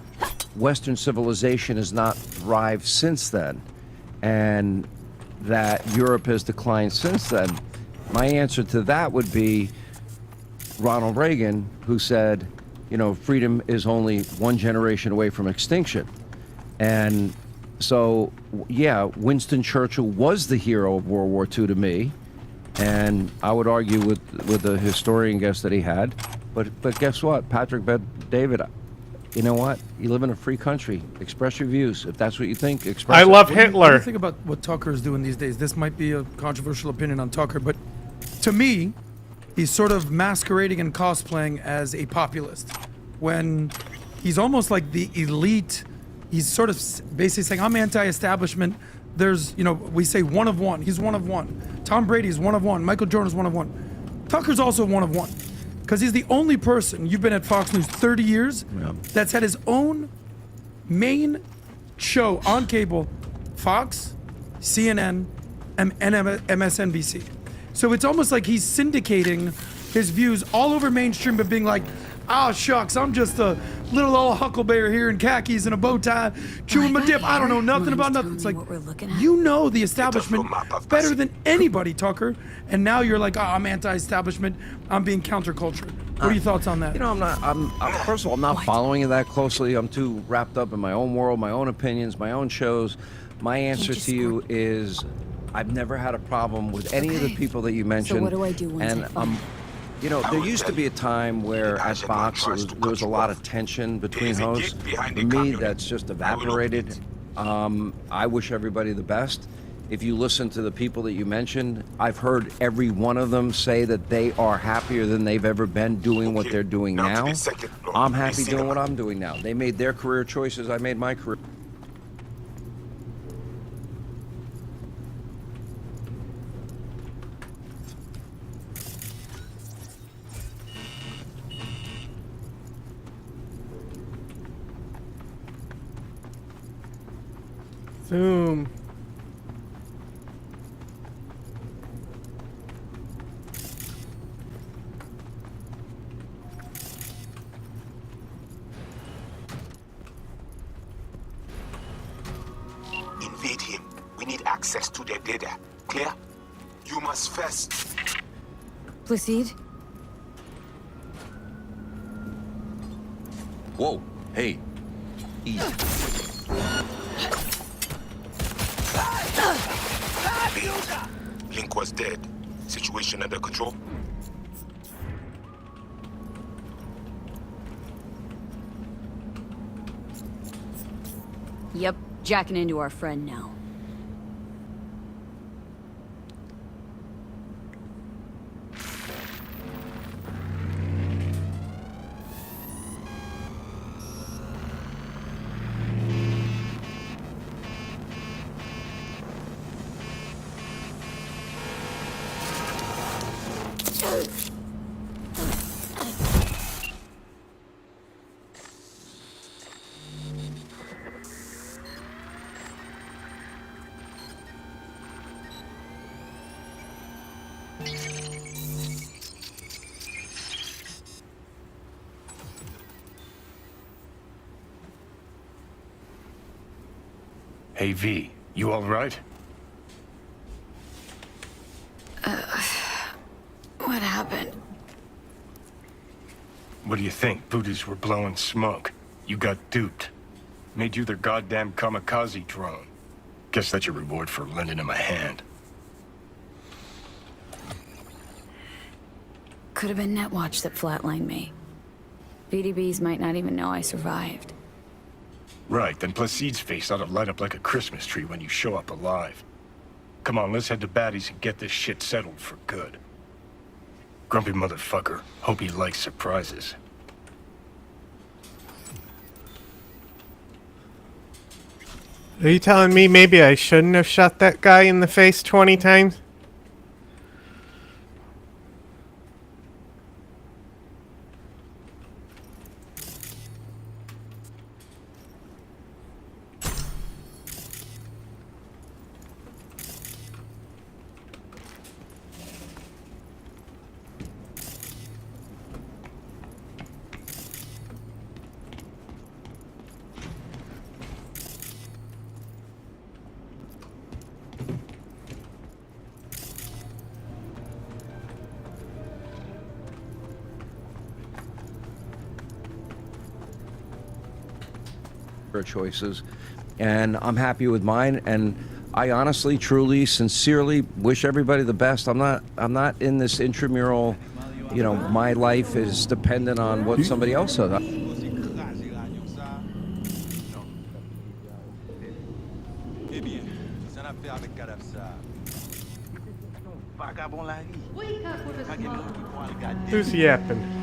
Western civilization has not thrived since then, and that Europe has declined since then. My answer to that would be Ronald Reagan, who said, you know, freedom is only one generation away from extinction. And so, yeah, Winston Churchill was the hero of World War II to me, and I would argue with the historian guest that he had. But guess what, Patrick David, you know what? You live in a free country. Express your views. If that's what you think, express I it. love What do Hitler. you think about what Tucker is doing these days? This might be a controversial opinion on Tucker, but to me, he's sort of masquerading and cosplaying as a populist when he's almost like the elite. He's sort of basically saying, I'm anti-establishment. There's, you know, we say one of one. He's one of one. Tom Brady's one of one. Michael Jordan's one of one. Tucker's also one of one. Because he's the only person, you've been at Fox News 30 years, that's had his own main show on cable, Fox, CNN, and MSNBC. So it's almost like he's syndicating his views all over mainstream, but being like, oh, shucks, I'm just a little old huckleberry here in khakis and a bow tie, chewing my dip. I don't know nothing about nothing. It's like, you know the establishment better than anybody, Tucker. And now you're like, oh, I'm anti-establishment. I'm being counterculture. What are your thoughts on that? You know, I'm first of all, I'm not following it that closely. I'm too wrapped up in my own world, my own opinions, my own shows. My answer to you is, I've never had a problem with any of the people that you mentioned. So what do I do once I find you know, there used to be a time where at Fox there was a lot of tension between hosts. For me, that's just evaporated. I wish everybody the best. If you listen to the people that you mentioned, I've heard every one of them say that they are happier than they've ever been doing what they're doing now. I'm happy doing what I'm doing now. They made their career choices, I made my career. Zoom. Invade him. We need access to their data. Clear? You must first. Proceed. Whoa, hey, easy. Link was dead. Situation under control? Yep, jacking into our friend now. Hey, V, you all right? What happened? What do you think? Voodoo's were blowing smoke. You got duped. Made you their goddamn kamikaze drone. Guess that's your reward for lending him a hand. Could have been Netwatch that flatlined me. VDBs might not even know I survived. Right, then Placide's face ought to light up like a Christmas tree when you show up alive. Come on, let's head to Batty's and get this shit settled for good. Grumpy motherfucker. Hope he likes surprises. Are you telling me maybe I shouldn't have shot that guy in the face 20 times? Choices, and I'm happy with mine, and I honestly, truly, sincerely wish everybody the best. I'm not in this intramural, you know, my life is dependent on what somebody else does. Who's yapping?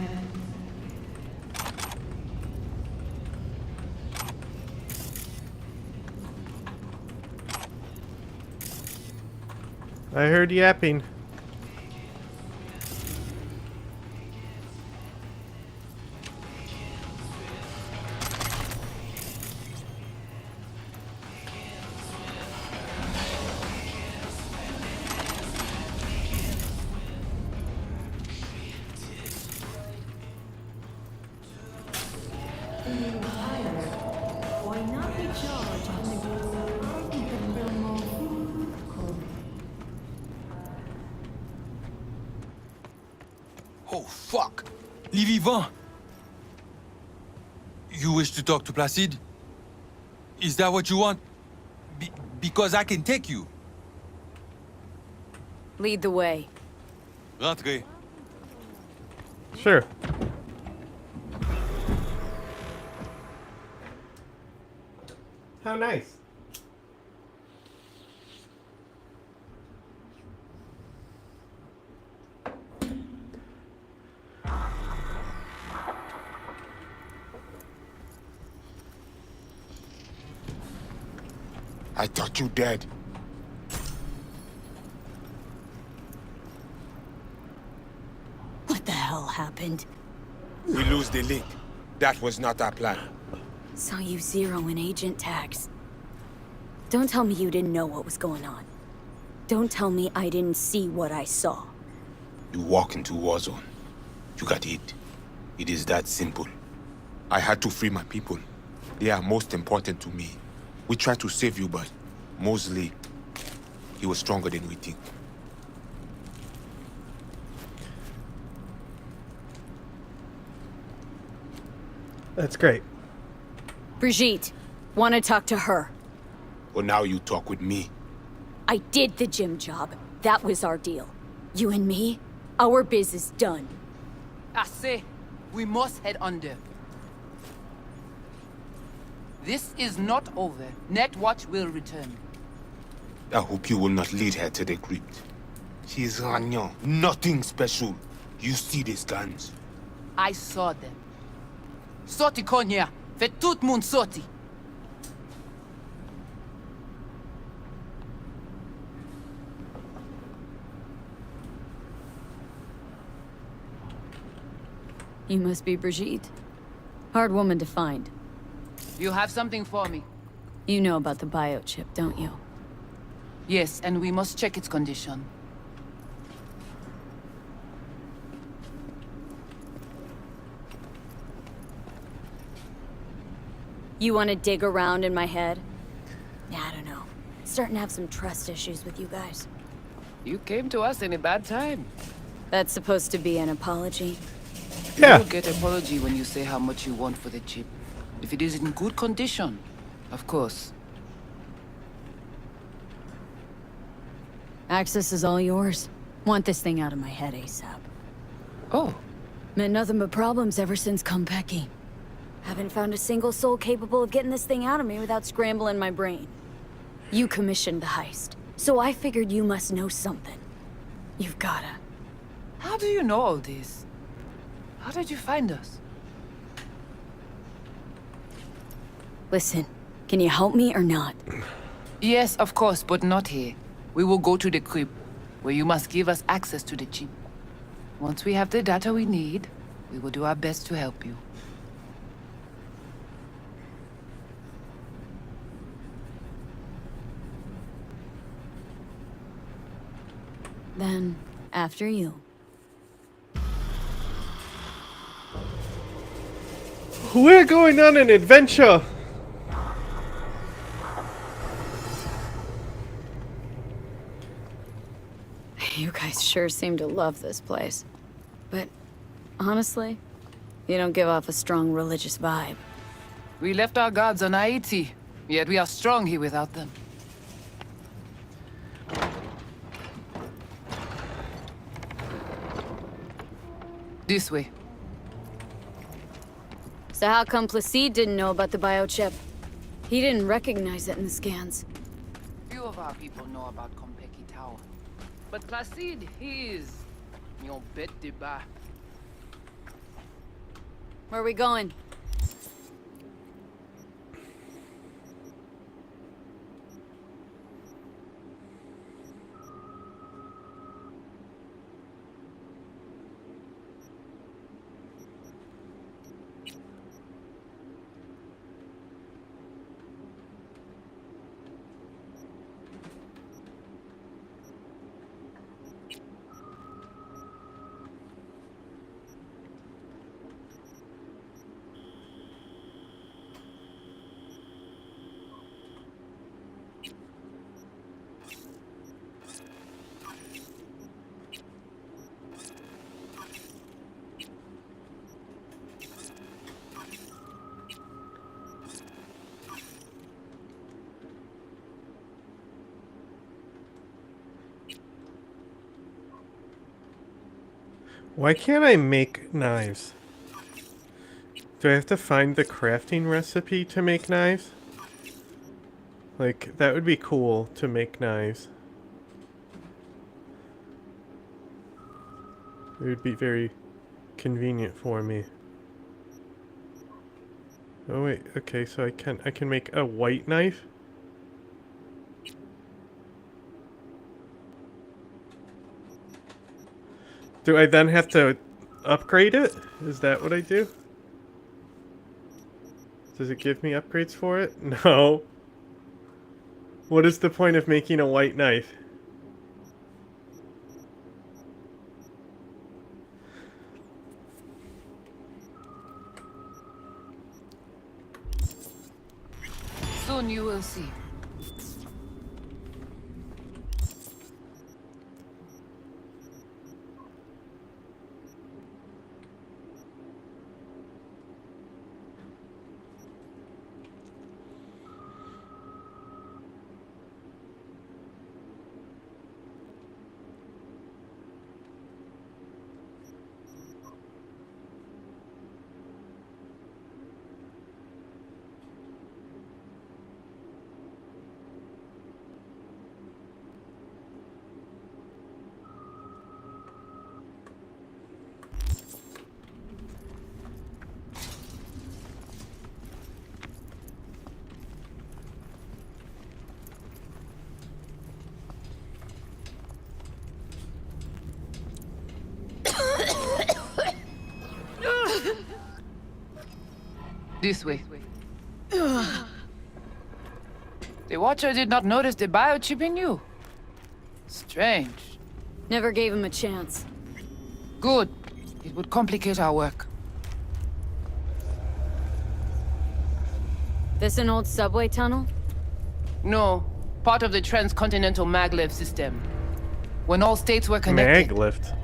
I heard yapping. Oh, fuck! Les vivants! You wish to talk to Placide? Is that what you want? Because I can take you. Lead the way. Rentrez. Sure. How nice. I thought you dead. What the hell happened? We lose the link. That was not our plan. Saw you zeroing agent tags. Don't tell me you didn't know what was going on. Don't tell me I didn't see what I saw. You walk into war zone. You got hit. It is that simple. I had to free my people. They are most important to me. We tried to save you, but Mosley, he was stronger than we think. That's great. Brigitte, want to talk to her. Well, now you talk with me. I did the gym job. That was our deal. You and me, our biz is done. Assez. We must head under. This is not over. Netwatch will return. I hope you will not lead her to the crypt. She is Ragnan. Nothing special. You see these guns? I saw them. Sorti Konya. Fait tout moun sorti. You must be Brigitte. Hard woman to find. You have something for me. You know about the biochip, don't you? Yes, and we must check its condition. You want to dig around in my head? Yeah, I don't know. Starting to have some trust issues with you guys. You came to us in a bad time. That's supposed to be an apology? Yeah. You'll get apology when you say how much you want for the chip. If it is in good condition, of course. Access is all yours. Want this thing out of my head ASAP. Oh. Meant nothing but problems ever since Kompeki. Haven't found a single soul capable of getting this thing out of me without scrambling my brain. You commissioned the heist, so I figured you must know something. You've gotta. How do you know all this? How did you find us? Listen, can you help me or not? Yes, of course, but not here. We will go to the crypt, where you must give us access to the chip. Once we have the data we need, we will do our best to help you. Then, after you. We're going on an adventure! You guys sure seem to love this place. But, honestly, you don't give off a strong religious vibe. We left our gods on Haiti, yet we are strong here without them. This way. So how come Placide didn't know about the biochip? He didn't recognize it in the scans. Few of our people know about Complicity Tower. But Placide, he is... your bête de bas. Where are we going? Why can't I make knives? Do I have to find the crafting recipe to make knives? Like, that would be cool to make knives. It would be very convenient for me. Oh wait, okay, so I can make a white knife? Do I then have to upgrade it? Is that what I do? Does it give me upgrades for it? No. What is the point of making a white knife? Soon you will see. This way. The Watcher did not notice the biochip in you. Strange. Never gave him a chance. Good. It would complicate our work. This an old subway tunnel? No. Part of the transcontinental maglev system. When all states were connected. Maglift.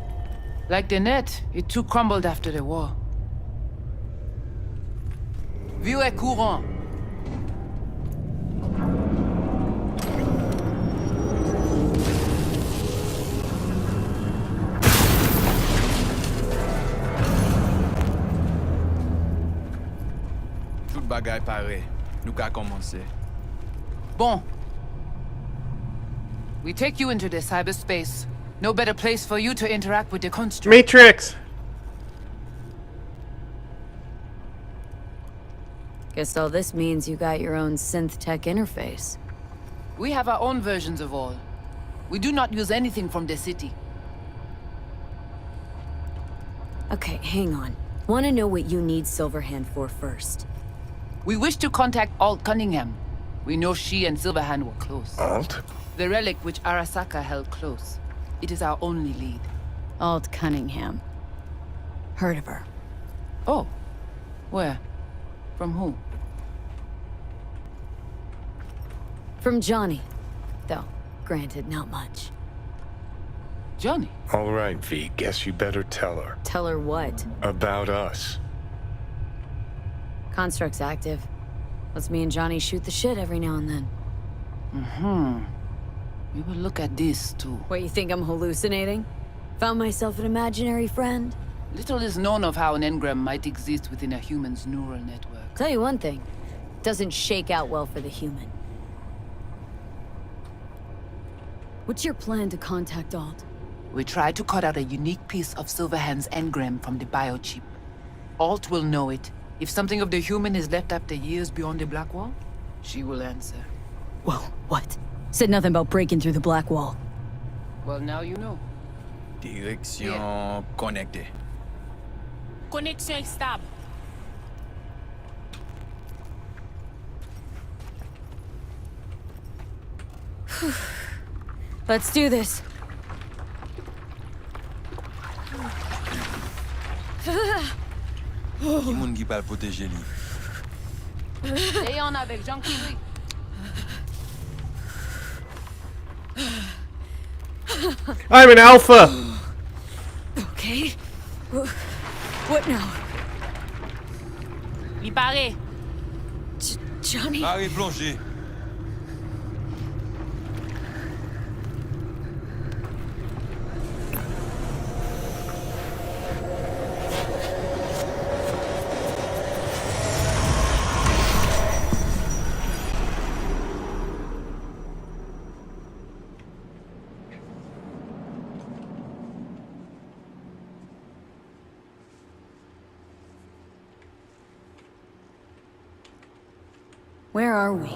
Like the net, it too crumbled after the war. Vieux et courant. bagay pare, nou ka komanse. Bon. We take you into the cyberspace. No better place for you to interact with the construct. Matrix! Guess all this means you got your own synth tech interface. We have our own versions of all. We do not use anything from the city. Okay, hang on. Want to know what you need Silverhand for first. We wish to contact Alt Cunningham. We know she and Silverhand were close. Alt? The relic which Arasaka held close. It is our only lead. Alt Cunningham. Heard of her. Oh. Where? From who? From Johnny. Though, granted, not much. Johnny? All right, V, guess you better tell her. Tell her what? About us. Construct's active. Lets me and Johnny shoot the shit every now and then. Mm-hmm. We will look at this, too. What, you think I'm hallucinating? Found myself an imaginary friend? Little is known of how an engram might exist within a human's neural network. Tell you one thing. Doesn't shake out well for the human. What's your plan to contact Alt? We try to cut out a unique piece of Silverhand's engram from the biochip. Alt will know it. If something of the human is left after years beyond the Black Wall, she will answer. Whoa, what? Said nothing about breaking through the Black Wall. Well, now you know. Direction connectée. Connexion stable. Let's do this. Ki moun ki pal protéger li. Et on avec Jean-Claude. I'm an alpha! Okay. What now? Li pare. Johnny? Pare plongé. Where are we?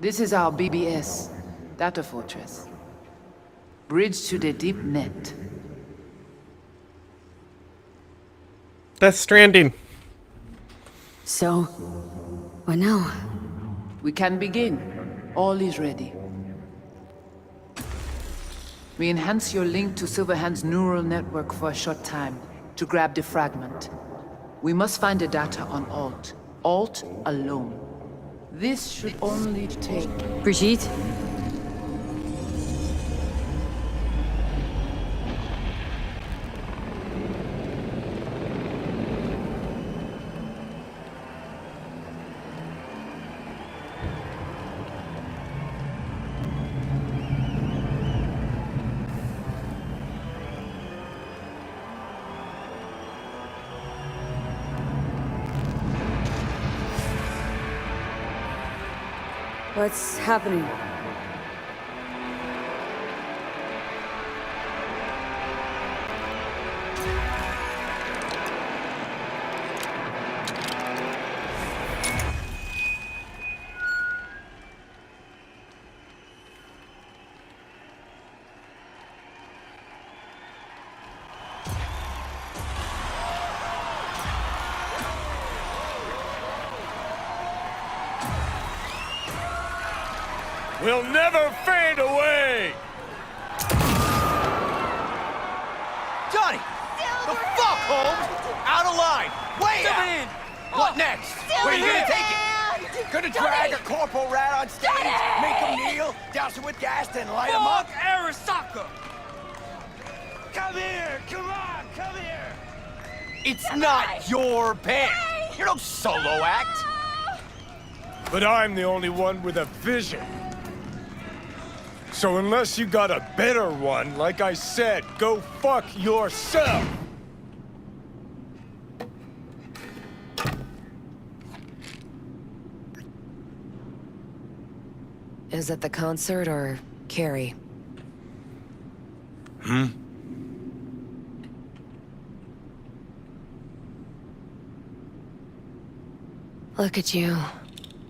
This is our BBS, data fortress. Bridge to the deep net. Death Stranding. So, what now? We can begin. All is ready. We enhance your link to Silverhand's neural network for a short time to grab the fragment. We must find the data on Alt. Alt alone. This should only take... Brigitte? What's happening? We'll never fade away! Johnny! The fuck, Holmes? Out of line! Way out! What next? Where are you gonna take it? Gonna drag a corporal rat on stage, make him kneel, douse him with gas, then light him up? Arasaka! Come here! Come on! Come here! It's not your band! You're no solo act! But I'm the only one with a vision. So unless you got a better one, like I said, go fuck yourself! Is it the concert or Carrie? Look at you,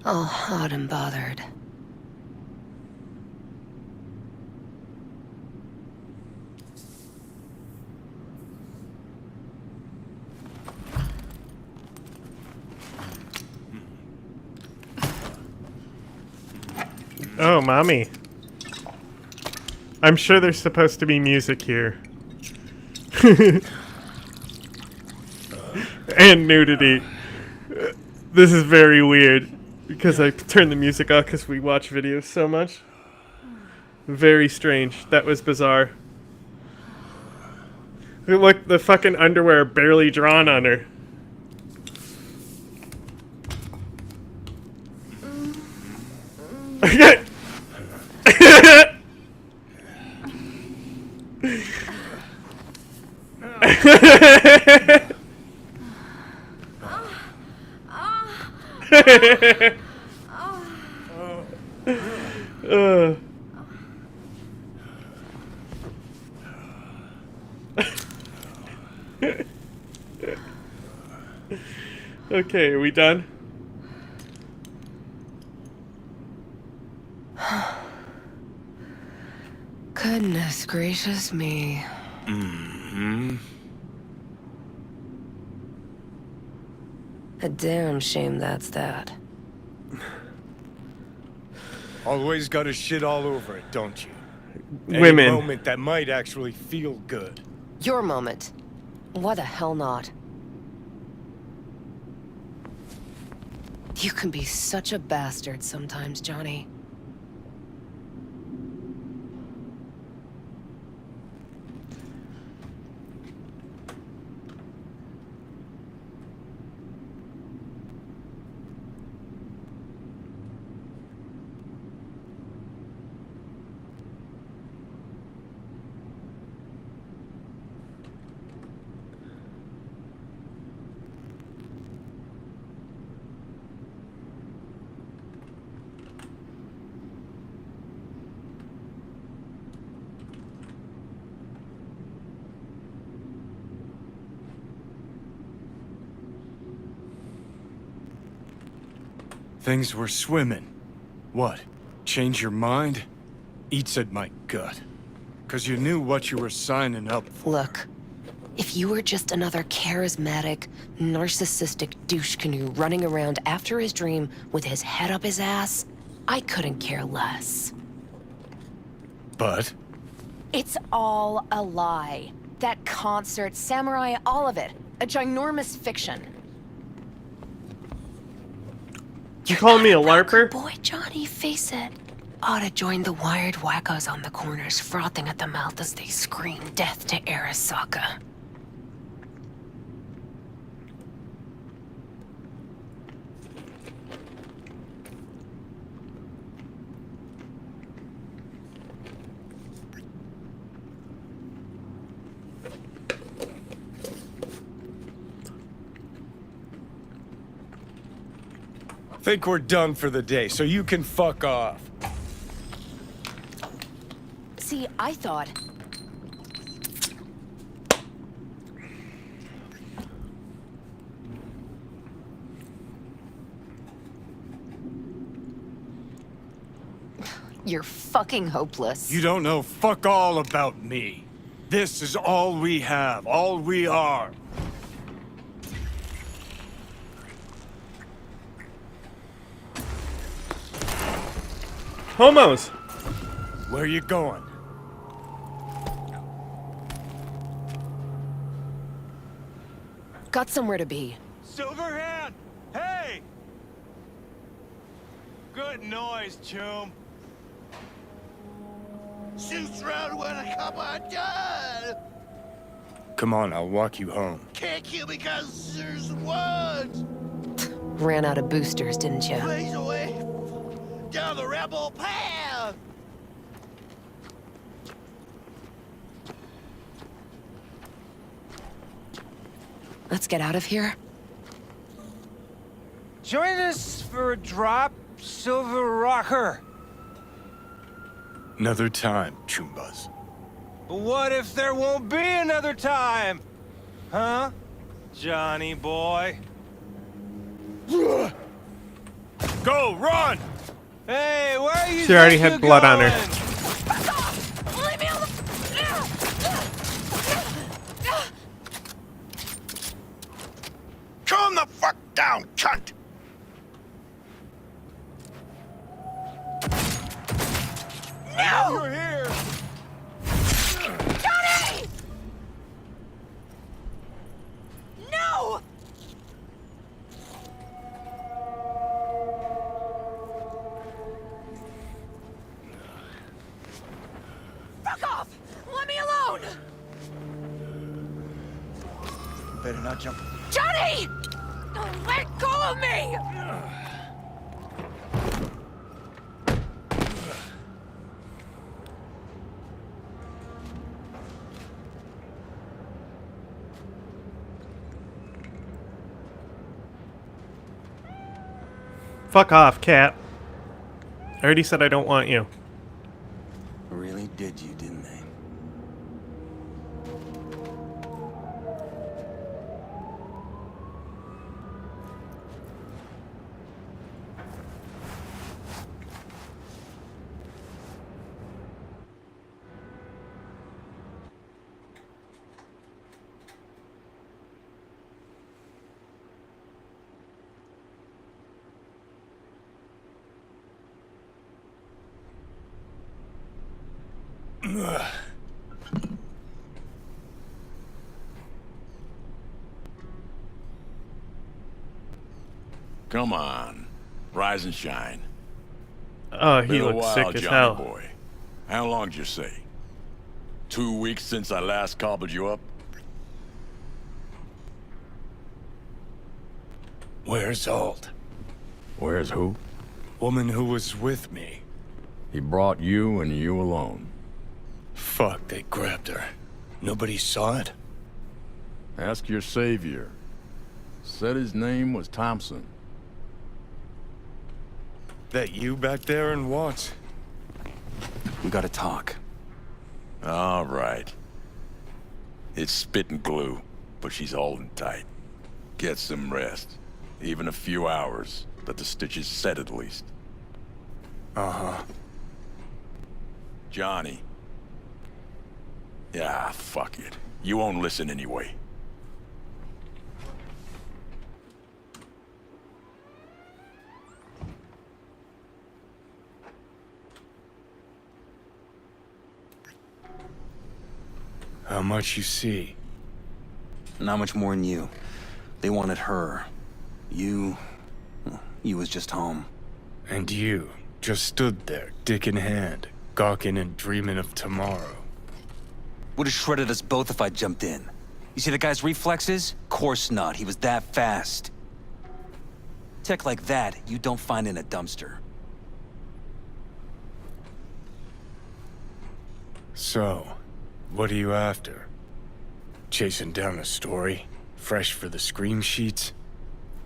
all hot and bothered. Oh, mommy. I'm sure there's supposed to be music here. And nudity. This is very weird because I turned the music off because we watch videos so much. Very strange. That was bizarre. Look, the fucking underwear barely drawn on her. Okay, are we done? Goodness gracious me. A damn shame that's that. Always gotta shit all over it, don't you? Women. Any moment that might actually feel good. Your moment. Why the hell not? You can be such a bastard sometimes, Johnny. Things were swimming. What? Change your mind? Eats at my gut. 'Cause you knew what you were signing up for. Look, if you were just another charismatic, narcissistic douche canoe running around after his dream with his head up his ass, I couldn't care less. But? It's all a lie. That concert, Samurai, all of it. A ginormous fiction. You calling me a LARPer? Boy, Johnny, face it. Ought to join the wired wackos on the corners, frothing at the mouth as they scream death to Arasaka. Think we're done for the day, so you can fuck off. See, I thought... You're fucking hopeless. You don't know fuck all about me. This is all we have, all we are. Homos! Where you going? Got somewhere to be. Silverhand! Hey! Good noise, chum. Shoots round when I come undone. Come on, I'll walk you home. Can't kill me because there's words. Ran out of boosters, didn't you? Blaze away down the rebel path. Let's get out of here. Join us for a drop, Silver Rocker. Another time, Chumbas. But what if there won't be another time? Huh? Johnny boy? Go, run! Hey, where are you? She already had blood on her. Leave me alone! Calm the fuck down, cunt! No! You're here! Johnny! No! Fuck off! Let me alone! Better not jump. Johnny! Let go of me! Fuck off, cat. I already said I don't want you. Really did you, didn't they? Come on, rise and shine. Oh, he Been a looks while, sick as Johnny hell. boy. How long'd you say? 2 weeks since I last cobbled you up? Where's Alt? Where's who? Woman who was with me. He brought you and you alone. Fuck, they grabbed her. Nobody saw it? Ask your savior. Said his name was Thompson. That you back there in what? We gotta talk. All right. It's spit and glue, but she's holding tight. Get some rest. Even a few hours. Let the stitches set at least. Uh-huh. Johnny. Yeah, fuck it. You won't listen anyway. How much you see? Not much more than you. They wanted her. You was just home. And you just stood there, dick in hand, gawking and dreaming of tomorrow. Would've shredded us both if I jumped in. You see the guy's reflexes? Course not, he was that fast. Tech like that, you don't find in a dumpster. So, what are you after? Chasing down a story? Fresh for the scream sheets?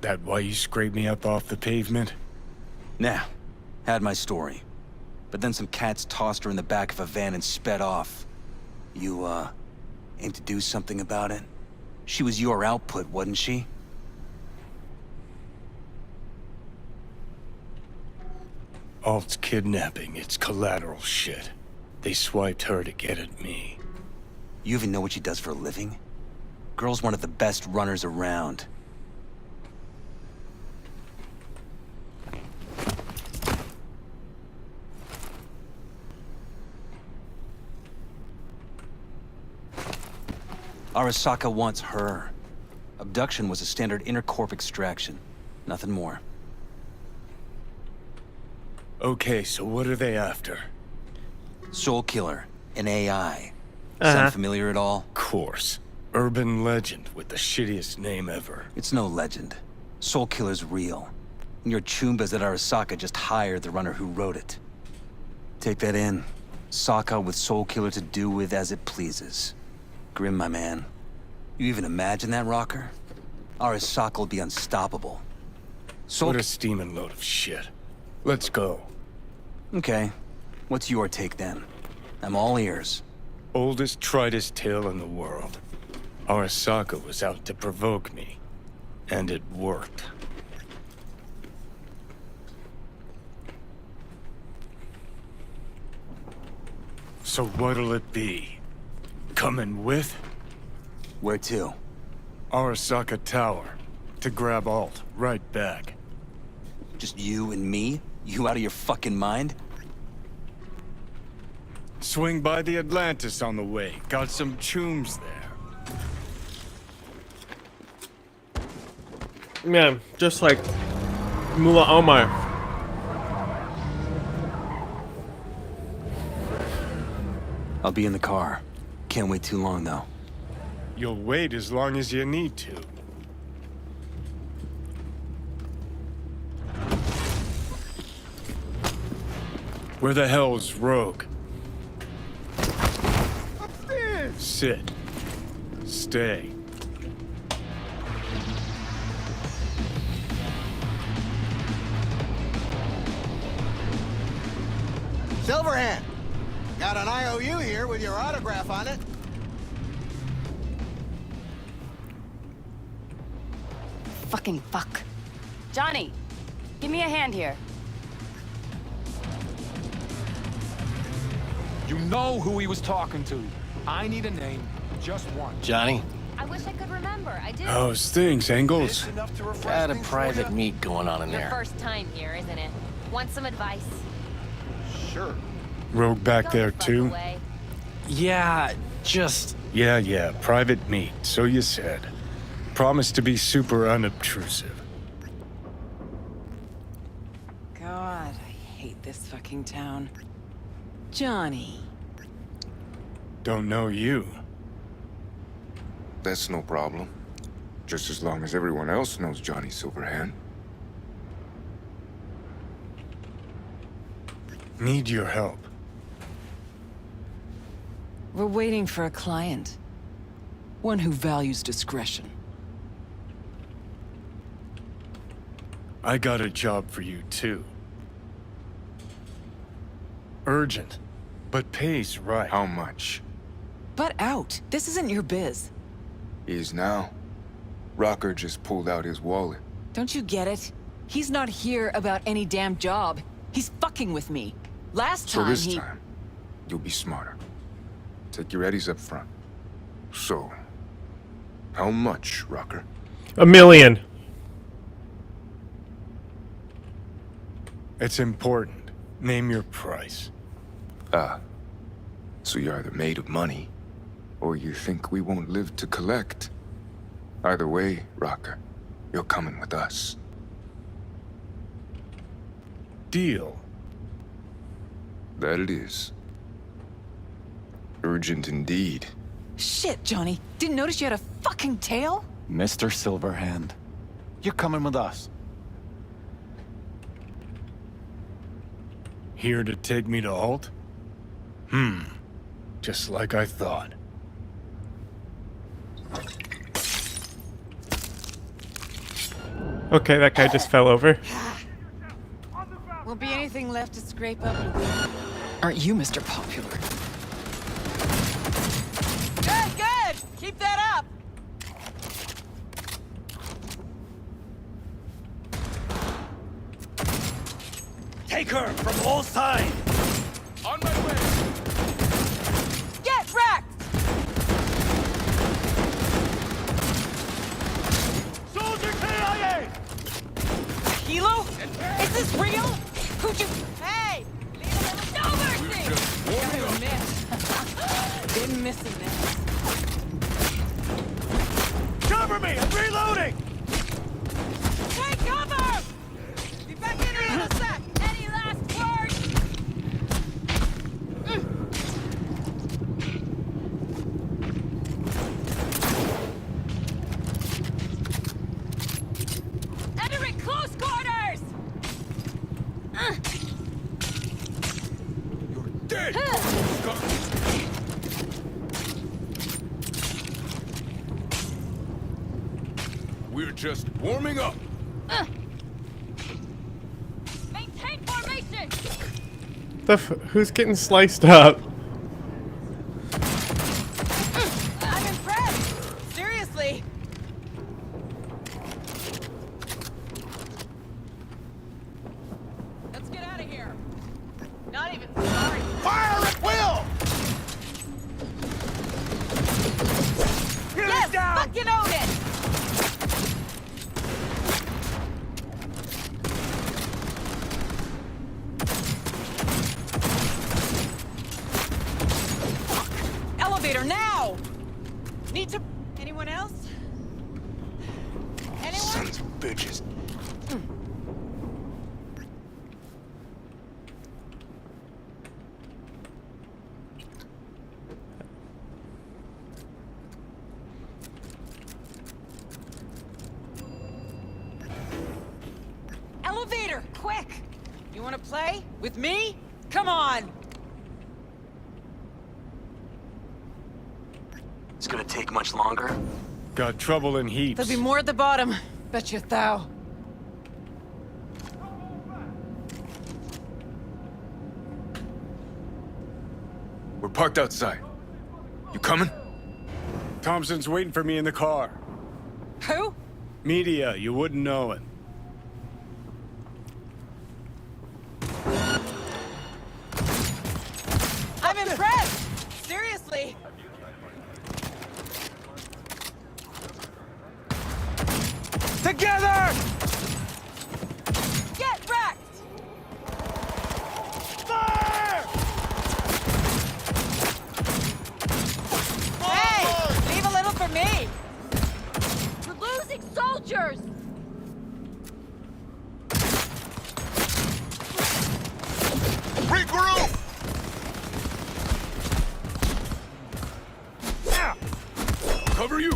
That why you scraped me up off the pavement? Nah, had my story. But then some cats tossed her in the back of a van and sped off. You, aim to do something about it? She was your output, wasn't she? Alt's kidnapping, it's collateral shit. They swiped her to get at me. You even know what she does for a living? Girl's one of the best runners around. Arasaka wants her. Abduction was a standard intercorp extraction. Nothing more. Okay, so what are they after? Soul Killer, an AI. Sound familiar at all? Course. Urban legend with the shittiest name ever. It's no legend. Soul Killer's real. And your Chumbas at Arasaka just hired the runner who wrote it. Take that in. Sokka with Soul Killer to do with as it pleases. Grim, my man. You even imagine that, Rocker? Arasaka'll be unstoppable. What a steaming load of shit. Let's go. Okay. What's your take then? I'm all ears. Oldest, tritest tale in the world. Arasaka was out to provoke me. And it worked. So what'll it be? Coming with? Where to? Arasaka Tower. To grab Alt. Right back. Just you and me? You out of your fucking mind? Swing by the Atlantis on the way. Got some chooms there. Yeah, just like Mullah Omar. I'll be in the car. Can't wait too long, though. You'll wait as long as you need to. Where the hell's Rogue? Upstairs! Sit. Stay. Silverhand! Got an IOU here with your autograph on it. Fucking fuck. Johnny, give me a hand here. You know who he was talking to. I need a name, just one. Johnny? I wish I could remember. I do. How's things, Engels? Got a private meet going on in Your there. first time here, isn't it? Want some advice? Sure. Rogue back there too? Yeah, just... Yeah, private meet, so you said. Promise to be super unobtrusive. God, I hate this fucking town. Johnny. Don't know you. That's no problem. Just as long as everyone else knows Johnny Silverhand. Need your help. We're waiting for a client. One who values discretion. I got a job for you, too. Urgent, but pays right. How much? Butt out. This isn't your biz. Is now. Rocker just pulled out his wallet. Don't you get it? He's not here about any damn job. He's fucking with me. Last So time this he... time, you'll be smarter. Take your eddies up front. So, how much, Rocker? $1 million. It's important. Name your price. Ah. So you're either made of money, or you think we won't live to collect. Either way, Rocker, you're coming with us. Deal. That it is. Urgent indeed. Shit, Johnny. Didn't notice you had a fucking tail? Mr. Silverhand, you're coming with us. Here to take me to Alt? Just like I thought. Okay, that guy just fell over. Won't be anything left to scrape up with. Aren't you Mr. Popular? Good! Keep that up! Take her from all sides! On my way! Get wrecked! Soldier KIA! Kilo? Is this real? Who'd you... Hey! No mercy! Gotta admit, didn't miss a minute. Cover me! I'm reloading! Take cover! Be back in here in a sec! Any last words? Entering close quarters! You're dead! We're just warming up. Maintain formation! Who's getting sliced up? I'm impressed. Seriously. Let's get out of here. Not even sorry. Fire at will! Yes, fucking own it. Elevator now! Need to... Anyone else? Anyone? Sons of bitches. Elevator, quick! You wanna play? With me? Come on! It's gonna take much longer. Got trouble in heaps. There'll be more at the bottom. Bet you thou. We're parked outside. You coming? Thompson's waiting for me in the car. Who? Media, you wouldn't know it. I'm impressed! Seriously! Together! Get wrecked! Fire! Hey! Leave a little for me! We're losing soldiers! Regroup! Cover you!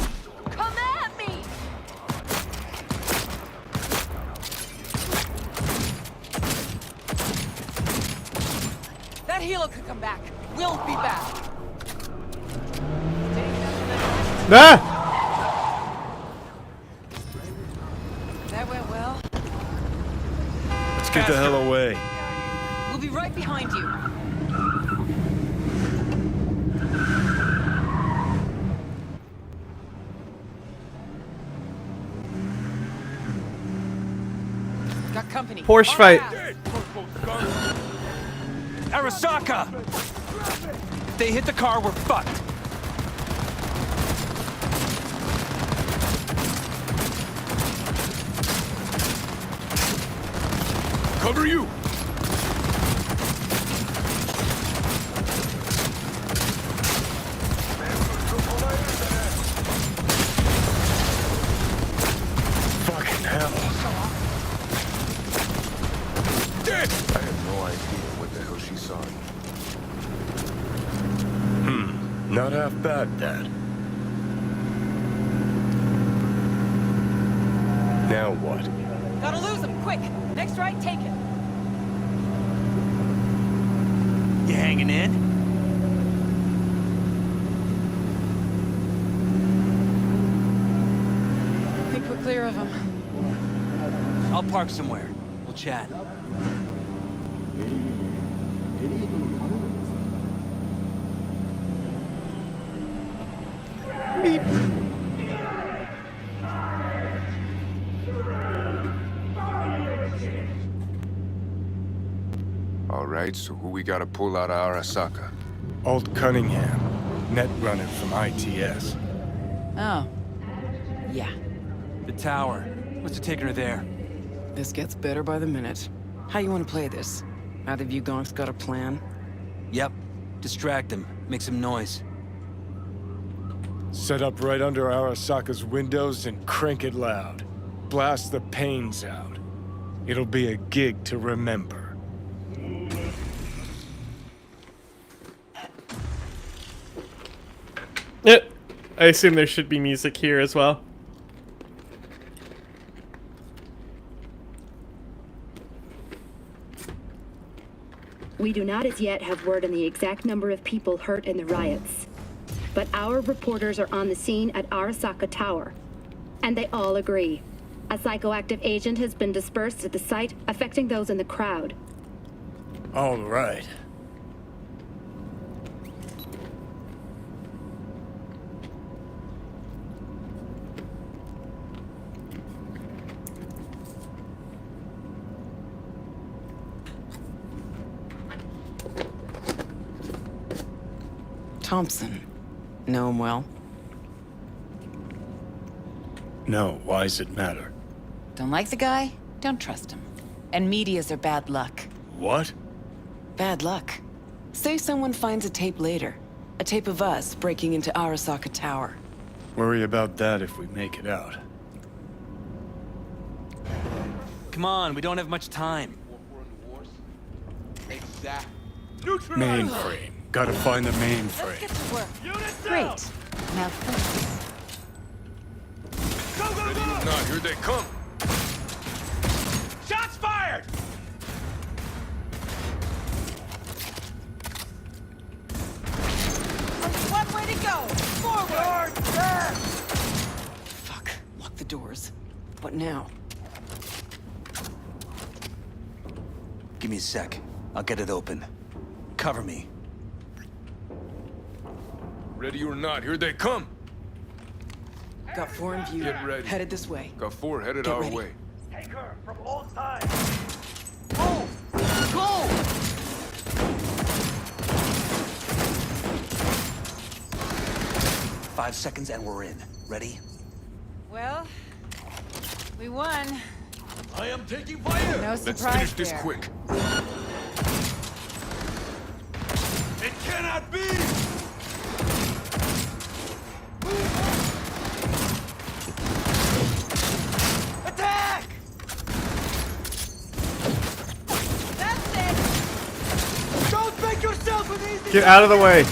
Come at me! That helo could come back. We'll be back. Ah! That went well. Let's get the hell away. We'll be right behind you. Got company. Porsche fight. Arasaka! If they hit the car, we're fucked. Cover you! Fucking hell. I have no idea what the hell she saw. Not half bad, Dad. Now what? Gotta lose him, quick! Next right, take it! You hanging in? I think we're clear of him. I'll park somewhere. We'll chat. Beep. All right, so who we gotta pull out of Arasaka? Alt Cunningham, net runner from ITS. Oh. Yeah. The tower. What's it taking her there? This gets better by the minute. How you want to play this? Either of you gonks got a plan? Yep. Distract him. Make some noise. Set up right under Arasaka's windows and crank it loud. Blast the panes out. It'll be a gig to remember. Yep. I assume there should be music here as well. We do not as yet have word on the exact number of people hurt in the riots. But our reporters are on the scene at Arasaka Tower. And they all agree. A psychoactive agent has been dispersed at the site, affecting those in the crowd. All right. Thompson. Know him well? No, why does it matter? Don't like the guy? Don't trust him. And medias are bad luck. What? Bad luck. Say someone finds a tape later. A tape of us breaking into Arasaka Tower. Worry about that if we make it out. Come on, we don't have much time. Exact. Mainframe. Gotta find the mainframe. Get to work. Great. Now focus. Now, here they come. Shots fired! One way to go. Forward. Fuck. Lock the doors. What now? Give me a sec. I'll get it open. Cover me. Ready or not, here they come. Got four in view. Get ready. Headed this way. Got four headed Get our ready. way. Take her from all sides. Go! Go! 5 seconds and we're in. Ready? Well, we won. I am taking fire. No Let's surprise finish this there. quick. It cannot be. Attack! That's it. Don't make yourself an easy. Get out of the way.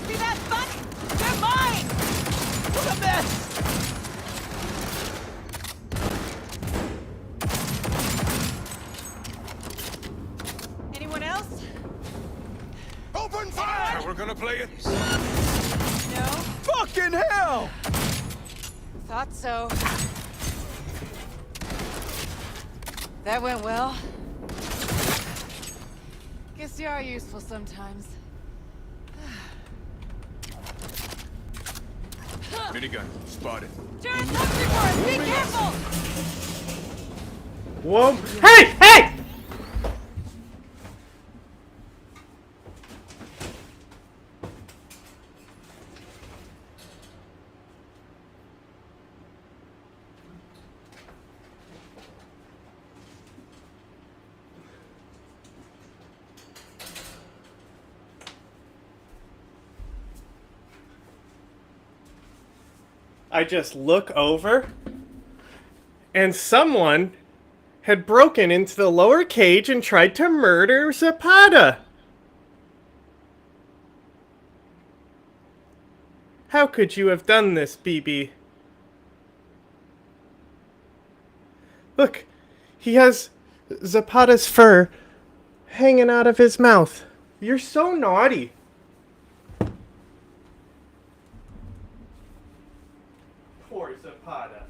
See that fuck? They're mine. What a mess! Anyone else? Open fire! We're gonna play it. No. Fucking hell! Thought so. That went well. Guess you are useful sometimes. Minigun spotted. Jared, look for us! Be careful! Whoa. Hey! Hey! I just look over, and someone had broken into the lower cage and tried to murder Zapata. How could you have done this, BB? Look, he has Zapata's fur hanging out of his mouth. You're so naughty. Poor Zapata.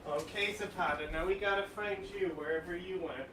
Okay, Zapata, now we gotta find you wherever you went.